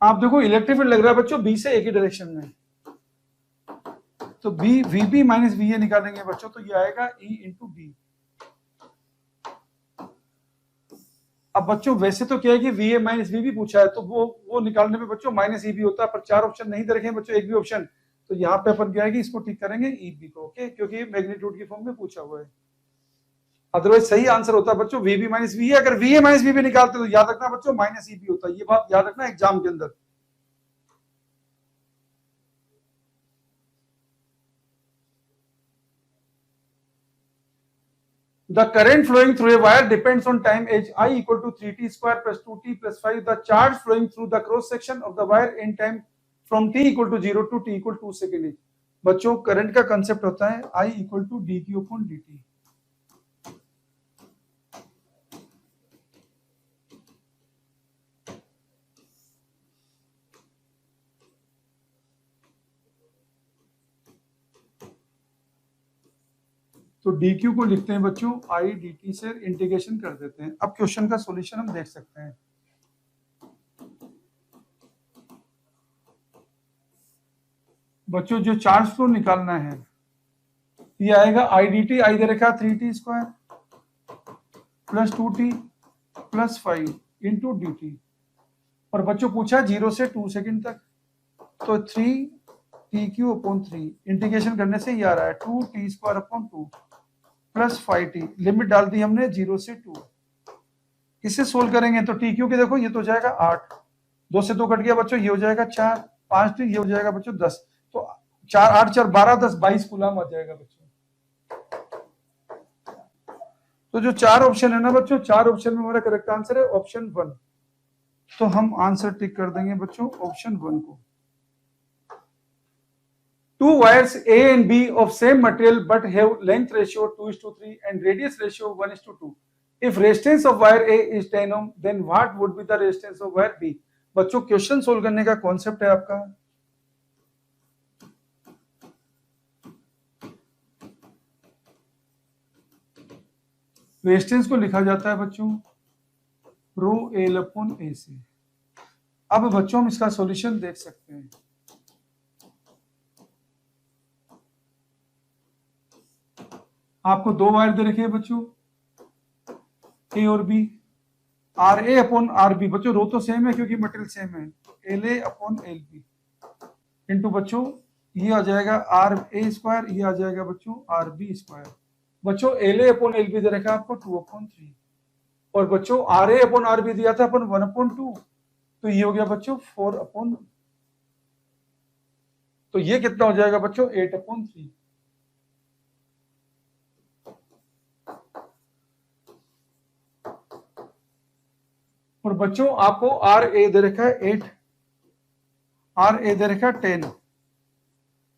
आप देखो इलेक्ट्रिक फील्ड लग रहा है बच्चों बी से एक ही डायरेक्शन में, तो बी वीबी माइनस वीए निकालेंगे बच्चों, तो ये आएगा ई इंटू बी। अब बच्चों वैसे तो क्या है कि वीए माइनस वीबी पूछा है, तो वो निकालने में बच्चों माइनस ई बी होता है, पर चार ऑप्शन नहीं दे रखे हैं बच्चों, एक भी ऑप्शन। तो यहाँ पे अपन क्या है कि इसको ठीक करेंगे ई बी को, ओके, क्योंकि मैग्नीट्यूड की फॉर्म में पूछा हुआ है। अदरवाइज सही आंसर होता है बच्चों वीबी माइनस वी। अगर वीए माइनस वीबी निकालते तो याद रखना बच्चों माइनस ईबी होता है, ये बात याद रखना एग्जाम के अंदर। The current flowing through a wire depends on time as I equal to 3t square plus 2t plus 5. The charge flowing through the cross section of the wire in time from t equal to 0 to t equal to 2 second. बच्चों करंट का कंसेप्ट होता है I equal to dq upon dt। तो डी क्यू को लिखते हैं बच्चों आई डी टी से इंटीग्रेशन कर देते हैं। अब क्वेश्चन का सॉल्यूशन हम देख सकते हैं। बच्चों जो चार्ज फ्लो निकालना है ये आएगा आई डी टी, आई दे रखा 3t square plus 2t plus 5 into D T. और बच्चों पूछा 0 से 2 सेकंड तक, तो 3t³ अपॉन 3 इंटीग्रेशन करने से ये आ रहा है 2t square upon 2 plus 5t। Limit डाल दी हमने 0 से 2। इसे सोल्व करेंगे तो टी क्यू के देखो ये तो हो जाएगा 8, 2 से 2 कट गया बच्चों, ये हो जाएगा 4, 5t ये हो जाएगा बच्चों 10। तो 4 8 4 12 10 22 कूलम आ जाएगा बच्चों। तो जो 4 ऑप्शन है ना बच्चों, 4 ऑप्शन में हमारा करेक्ट आंसर है ऑप्शन 1। तो हम आंसर टिक कर देंगे बच्चों ऑप्शन 1 को। Two wires A and B of same material but have length ratio 2:3 and radius ratio 1:2. If resistance of wire A is 10 ohm, then what would be the resistance of wire B? बच्चों क्वेश्चन सोल्व करने का कॉन्सेप्ट है आपका रेजिस्टेंस को लिखा जाता है बच्चों रो एल अपॉन ए से। अब बच्चों हम इसका सॉल्यूशन देख सकते हैं। आपको 2 वायर दे रखे हैं बच्चों ए और B, R A upon R B. बच्चों रो तो सेम है क्योंकि मटेरियल सेम है, L A upon L B into बच्चों ये आ जाएगा आर ए स्क्वायर, ये आ जाएगा बच्चों आर बी स्क्वायर। बच्चों L A upon L B दे रखा है आपको 2/3 और बच्चों R A upon R B दिया था अपन 1/2, तो ये हो गया बच्चों 4/, तो ये कितना हो जाएगा बच्चों 8/3। और बच्चों आपको आर ए दे रखा है 8, आर ए दे रखा है 10,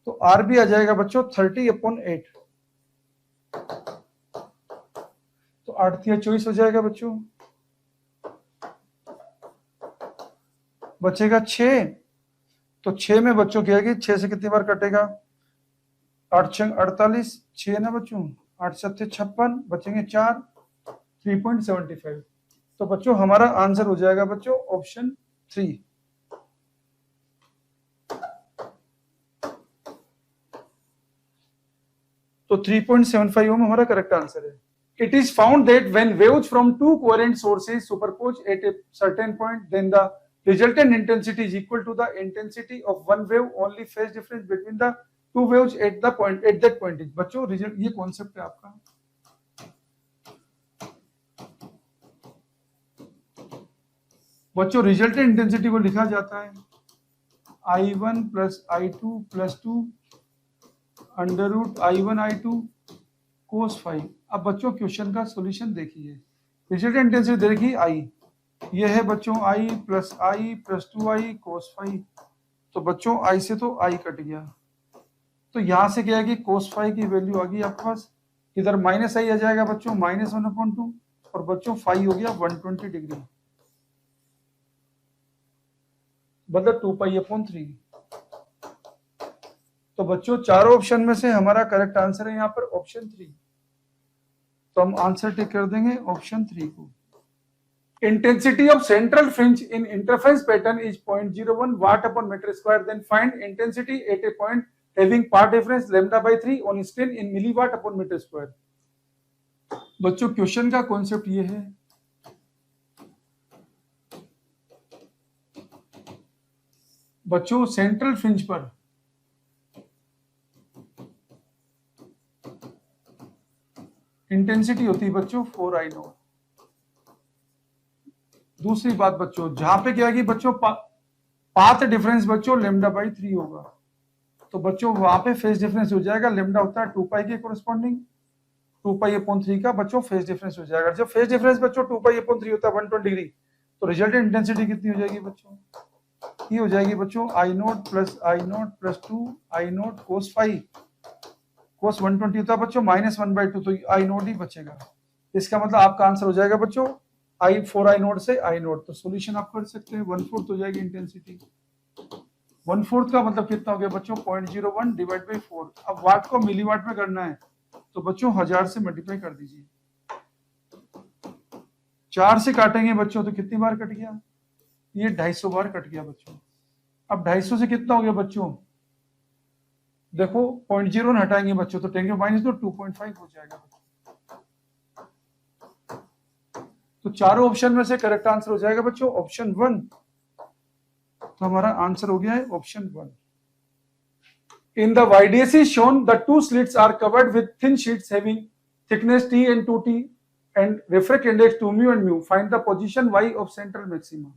तो आर बी आ जाएगा बच्चों 30/8, तो 8 × 24 हो जाएगा बच्चों। बचेगा 6, तो 6 में बच्चों क्या है 6 से कितनी बार कटेगा 8 6 48, 6 ना बच्चों 8 7 56, बचेंगे 4, 3.75। तो बच्चों हमारा आंसर हो जाएगा बच्चों ऑप्शन 3। तो 3.75 ओम हमारा करेक्ट आंसर है। It is found that when waves from two coherent sources superpose at a certain point, then the resultant intensity is equal to the intensity of one wave. Only phase difference between the two waves at that point is। बच्चों रिजल्ट ये कॉन्सेप्ट है आपका। बच्चों रिजल्टेंट इंटेंसिटी को लिखा जाता है I1 plus I2 plus 2 √I1 I2 cos 5। अब बच्चों क्वेश्चन का सॉल्यूशन देखिए। रिजल्टेंट इंटेंसिटी देखिए I, ये है बच्चों I plus I plus 2I cos 5। तो बच्चों I से तो I कट गया, तो यहां से क्या है कि cos 5 की वैल्यू आ गई आपके पास, इधर माइनस I आ जाएगा बच्चों -1/2 और बच्चों 5 हो गया 120 डिग्री, मतलब 2π/3। तो बच्चों चारों ऑप्शन में से हमारा करेक्ट आंसर है यहाँ पर ऑप्शन 3। तो हम आंसर टिक कर देंगे ऑप्शन 3 को। Intensity of central fringe in interference pattern is 0.01 watt per metre square, then find intensity at a point having path difference λ/3 on screen in milliwatt per metre square. बच्चों क्वेश्चन का कॉन्सेप्ट ये है बच्चों सेंट्रल फ्रिंज पर इंटेंसिटी होती है बच्चों 4I0। दूसरी बात बच्चों जहां पे क्या है कि बच्चों पाथ डिफरेंस बच्चों λ/3 होगा, तो बच्चों वहां पे फेज डिफरेंस हो जाएगा, लैम्डा होता है 2π के कोरस्पॉन्डिंग, 2π/3 का बच्चों फेज डिफरेंस हो जाएगा। जब फेज डिफरेंस बच्चों 2π/3 होता है 120 डिग्री, तो रिजल्टेंट इंटेंसिटी कितनी हो जाएगी बच्चों, ये हो जाएगी बच्चों I0 plus I0 plus 2I0 cos 5, cos 120 होता है बच्चों -1/2, तो I0 ही बचेगा। इसका मतलब आपका आंसर हो जाएगा बच्चों I4I0 से I0। तो सॉल्यूशन आप कर सकते हैं 1/4 हो जाएगी इंटेंसिटी। 1/4 का मतलब कितना हो गया बच्चों 0.01 डिवाइड बाई 4। अब वाट को मिलीवाट में करना है, तो बच्चों 1000 से मल्टीप्लाई कर दीजिए। 4 से काटेंगे बच्चों तो कितनी बार कट गया, ये 250 बार कट गया बच्चों। अब 250 से कितना हो गया बच्चों, देखो 0.0 हटाएंगे बच्चों तो 10 के माइनस 2.5 हो जाएगा बच्चों। तो चारों ऑप्शन में से करेक्ट आंसर हो जाएगा बच्चों ऑप्शन 1। तो हमारा आंसर हो गया है option 1। In the YDC shown, the two slits are covered with thin sheets having thickness T and 2T and refract index 2 mu and mu. Find the position Y of central maxima.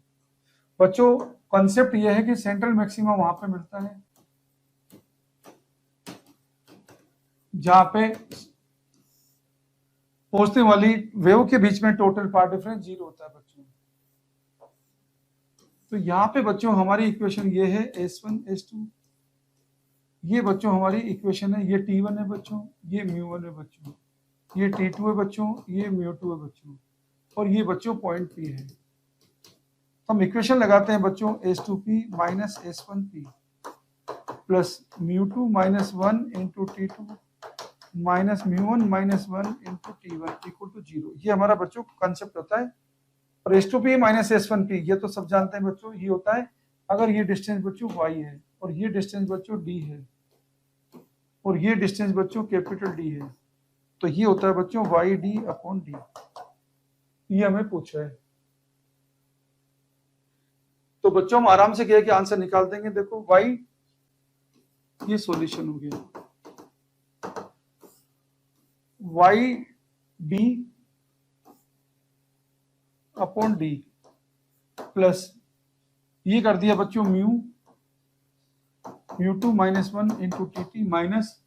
बच्चों कॉन्सेप्ट ये है कि सेंट्रल मैक्सिमा वहां पे मिलता है जहां पे पहुंचने वाली वेव के बीच में टोटल पाथ डिफरेंस 0 होता है बच्चों। तो यहाँ पे बच्चों हमारी इक्वेशन ये है S1 S2, ये बच्चों हमारी इक्वेशन है, ये T1 है बच्चों, ये μ1 है बच्चों, ये T2 है बच्चों, ये μ2 है बच्चों, और ये बच्चों पॉइंट P है। तो हम इक्वेशन लगाते हैं बच्चों S2P minus S1P plus μ2 minus 1 into T2 minus μ1 minus 1 into T1 equal to 0। ये हमारा बच्चों कंसेप्ट होता है। और S2P माइनस S1P ये तो सब जानते हैं बच्चों, ये होता है अगर ये डिस्टेंस बच्चों y है और ये डिस्टेंस बच्चों d है और ये डिस्टेंस बच्चों कैपिटल D है, तो ये होता है बच्चों YD/D। ये हमें पूछा है। तो बच्चों हम आराम से क्या कि आंसर निकाल देंगे। देखो y, ये सॉल्यूशन हो गया, YD/D प्लस ये कर दिया बच्चों μ2 minus 1 into TT minus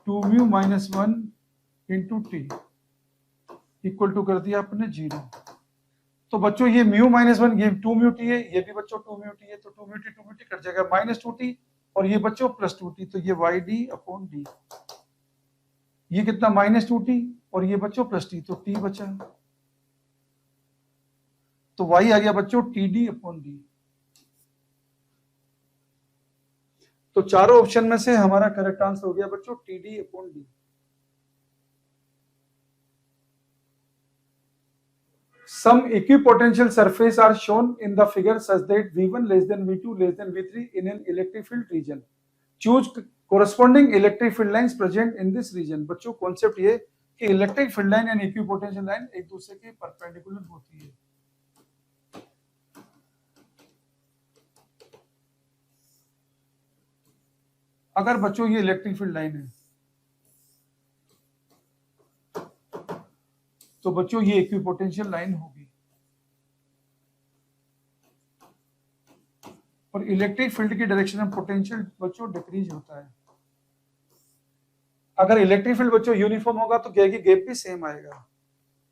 2 mu minus 1 into T equal to कर दिया आपने 0। तो बच्चों ये μ माइनस 1 ये 2 mu T है, ये भी बच्चों 2 mu T है, तो 2 mu T कट जाएगा माइनस 2T और ये बच्चों प्लस 2T, तो ये YD/D। ये कितना माइनस 2T और ये बच्चों प्लस T, तो T बचा, तो y आ गया बच्चों TD/D। तो चारों ऑप्शन में से हमारा करेक्ट आंसर हो गया बच्चों TD/D। Some equipotential surface are shown in the figure such that V1 less than V2 less than V3 in an electric field region. Choose corresponding electric field lines present in this region. बच्चों कॉन्सेप्ट ये कि electric field line and equipotential line एक दूसरे के परपेंडिकुलर होती है। अगर बच्चों ये इलेक्ट्रिक फील्ड लाइन है तो बच्चों ये इक्विपोटेंशियल लाइन होगी और इलेक्ट्रिक फील्ड की डायरेक्शन में पोटेंशियल बच्चों डिक्रीज होता है। अगर इलेक्ट्रिक फील्ड बच्चों यूनिफॉर्म होगा तो क्या गैप भी सेम आएगा।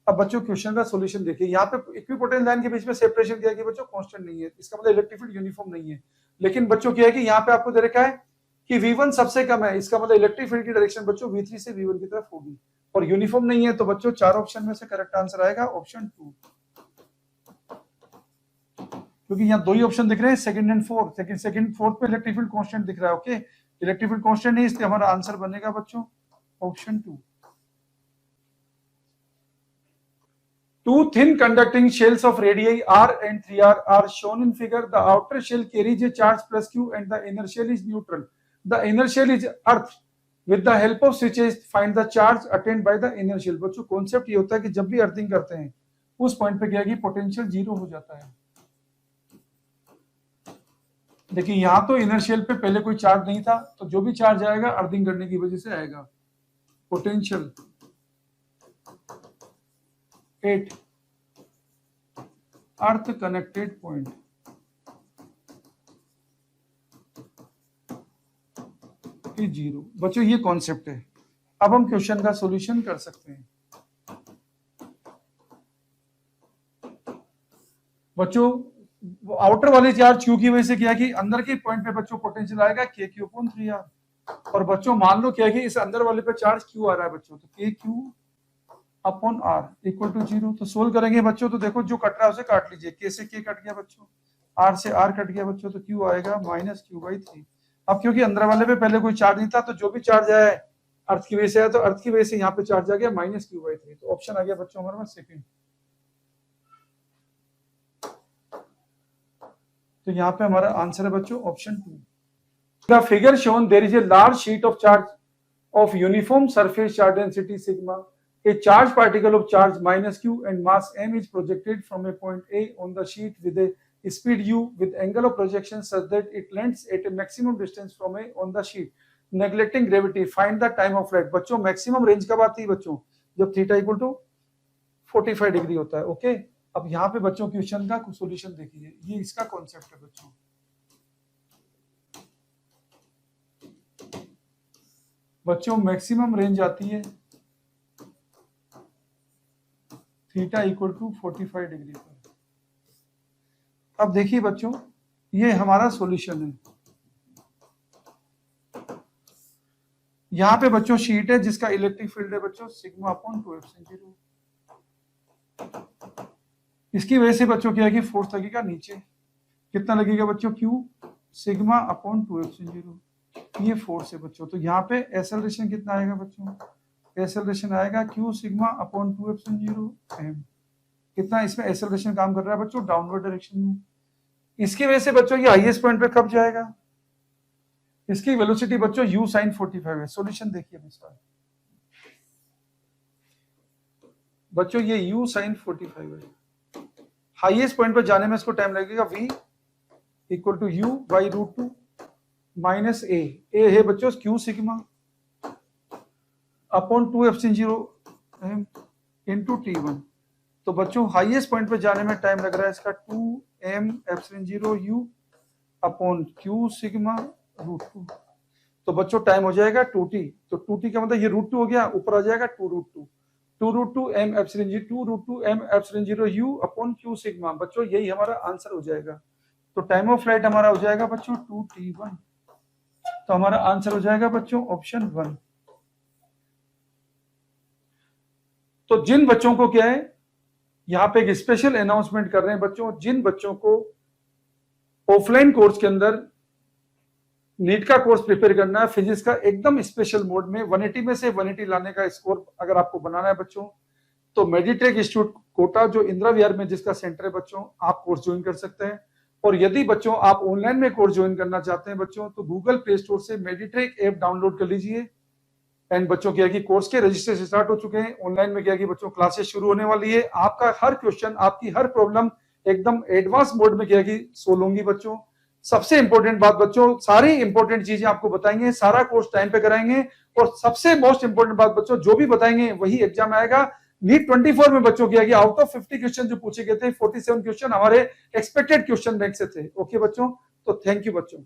अब बच्चों क्वेश्चन का सॉल्यूशन देखिए, यहाँ पे इक्विपोटेंशियल लाइन के बीच में सेपरेशन क्या है कि बच्चों कांस्टेंट नहीं है, इसका मतलब इलेक्ट्रिक फील्ड यूनिफॉर्म नहीं है। लेकिन बच्चों क्या है कि यहाँ पे आपको दे रखा है कि V1 सबसे कम है, इसका मतलब इलेक्ट्रिक फील्ड की डायरेक्शन बच्चों V3 से V1 की तरफ होगी और यूनिफॉर्म नहीं है, तो बच्चों चार ऑप्शन में से करेक्ट आंसर आएगा ऑप्शन 2, क्योंकि यहाँ दो ही ऑप्शन दिख रहे हैं second and fourth. Second fourth पे इलेक्ट्रिक फील्ड कांस्टेंट दिख रहा है। ओके, इलेक्ट्रिक फील्ड कांस्टेंट नहीं, इसलिए हमारा आंसर बनेगा बच्चों option 2। Two thin conducting shells of radii R and 3R are shown in figure. The outer shell carries a charge plus Q and the inner shell is neutral. The inner shell is earth. With the help of switches, find the charge attained by the inner shell. बच्चों कॉन्सेप्ट ये होता है कि जब भी अर्थिंग करते हैं उस पॉइंट पे क्या है कि पोटेंशियल 0 हो जाता है। देखिए यहाँ तो इनर शेल पे पहले कोई चार्ज नहीं था, तो जो भी चार्ज आएगा अर्थिंग करने की वजह से आएगा। पोटेंशियल 8 अर्थ कनेक्टेड पॉइंट की 0। बच्चों ये कॉन्सेप्ट है। अब हम क्वेश्चन का सॉल्यूशन कर सकते हैं। बच्चों आउटर वाले चार्ज क्यू की वजह से क्या है कि अंदर के पॉइंट पे बच्चों पोटेंशियल आएगा KQ/3R और बच्चों मान लो क्या है कि इस अंदर वाले पे चार्ज Q आ रहा है बच्चों, तो KQ/R इक्वल टू 0। तो सोल्व करेंगे बच्चों, तो देखो जो कट रहा है उसे काट लीजिए। K से K कट गया बच्चों, R से R कट गया बच्चों, तो Q आएगा -Q/3। अब क्योंकि अंदर वाले पे पहले कोई चार्ज नहीं था, तो जो भी चार्ज आया है अर्थ की वजह से आया, तो अर्थ की वजह से यहाँ पे चार्ज आ गया -q/3, तो ऑप्शन आ गया बच्चों हमारे पास सेकंड। तो यहाँ पे हमारा आंसर है बच्चों option 2। The figure shown there is a large sheet of charge of uniform surface charge density sigma. A charged particle of charge -q and mass m is projected from a point A on the sheet with a speed u with angle of projection such that it lands at a maximum distance from A on the sheet. Neglecting gravity, find the time of flight. बच्चों मैक्सिमम रेंज कब आती है बच्चों? जब थीटा इक्वल टू 45 डिग्री होता है। ओके, अब यहाँ पे बच्चों क्वेश्चन का सॉल्यूशन देखिए, ये इसका कॉन्सेप्ट है बच्चों। बच्चों मैक्सिमम रेंज आती है थीटा इक्वल टू 45 डिग्री पर। अब देखिए बच्चों, ये हमारा सॉल्यूशन है। यहां पे बच्चों शीट है जिसका इलेक्ट्रिक फील्ड है बच्चों सिग्मा अपॉन 2f/0। इसकी वजह से बच्चों क्या है कि फोर्स लगेगा नीचे, कितना लगेगा बच्चों? q सिग्मा अपॉन 2f/0, ये फोर्स है बच्चों। तो यहाँ पे एक्सेलरेशन कितना आएगा बच्चों? एक्सेलरेशन आएगा q sigma upon 2f/0 m। कितना इसमें एक्सेलरेशन काम कर रहा है बच्चों? डाउनवर्ड डायरेक्शन में। इसकी वजह से बच्चों ये हाईएस्ट पॉइंट पे कब जाएगा? इसकी वेलोसिटी बच्चों u sin 45 है। सॉल्यूशन देखिए इसका बच्चों, ये u sin 45 है। हाईएस्ट पॉइंट पर जाने में इसको टाइम लगेगा v equal to u by √2 minus a है बच्चों q sigma upon 2f/0 into t1। तो बच्चों हाईएस्ट पॉइंट पे जाने में टाइम लग रहा है इसका 2m/0 u upon q sigma √2। तो बच्चों टाइम हो जाएगा 2t, तो 2t का मतलब ये √2 हो गया, ऊपर आ जाएगा 2√2 m/0 u upon q sigma. बच्चों यही हमारा आंसर हो जाएगा। तो टाइम ऑफ फ्लाइट हमारा हो जाएगा बच्चों 2t1। तो हमारा आंसर हो जाएगा बच्चों ऑप्शन 1। तो जिन बच्चों को क्या है, यहाँ पे एक स्पेशल अनाउंसमेंट कर रहे हैं बच्चों, जिन बच्चों को ऑफलाइन कोर्स के अंदर नीट का कोर्स प्रिपेयर करना है फिजिक्स का एकदम स्पेशल मोड में 180 में से 180 लाने का स्कोर अगर आपको बनाना है बच्चों, तो मेडिट्रेक इंस्टीट्यूट कोटा जो इंदिरा विहार में जिसका सेंटर है बच्चों, आप कोर्स ज्वाइन कर सकते हैं। और यदि बच्चों आप ऑनलाइन में कोर्स ज्वाइन करना चाहते हैं बच्चों, तो गूगल प्ले स्टोर से मेडिट्रेक ऐप डाउनलोड कर लीजिए। एंड बच्चों क्या है कि कोर्स के रजिस्ट्रेशन स्टार्ट हो चुके हैं। ऑनलाइन में क्या है कि बच्चों क्लासेस शुरू होने वाली है। आपका हर क्वेश्चन, आपकी हर प्रॉब्लम एकदम एडवांस मोड में क्या है कि सोल्व होंगी बच्चों। सबसे इंपॉर्टेंट बात बच्चों, सारी इंपॉर्टेंट चीजें आपको बताएंगे, सारा कोर्स टाइम पे कराएंगे। और सबसे मोस्ट इंपॉर्टेंट बात बच्चों, जो भी बताएंगे वही एग्जाम आएगा। नीट 24 में बच्चों किया गया आउट ऑफ 50 क्वेश्चन जो पूछे गए थे, 47 क्वेश्चन हमारे एक्सपेक्टेड क्वेश्चन बैंक से थे। ओके बच्चों, तो थैंक यू बच्चों।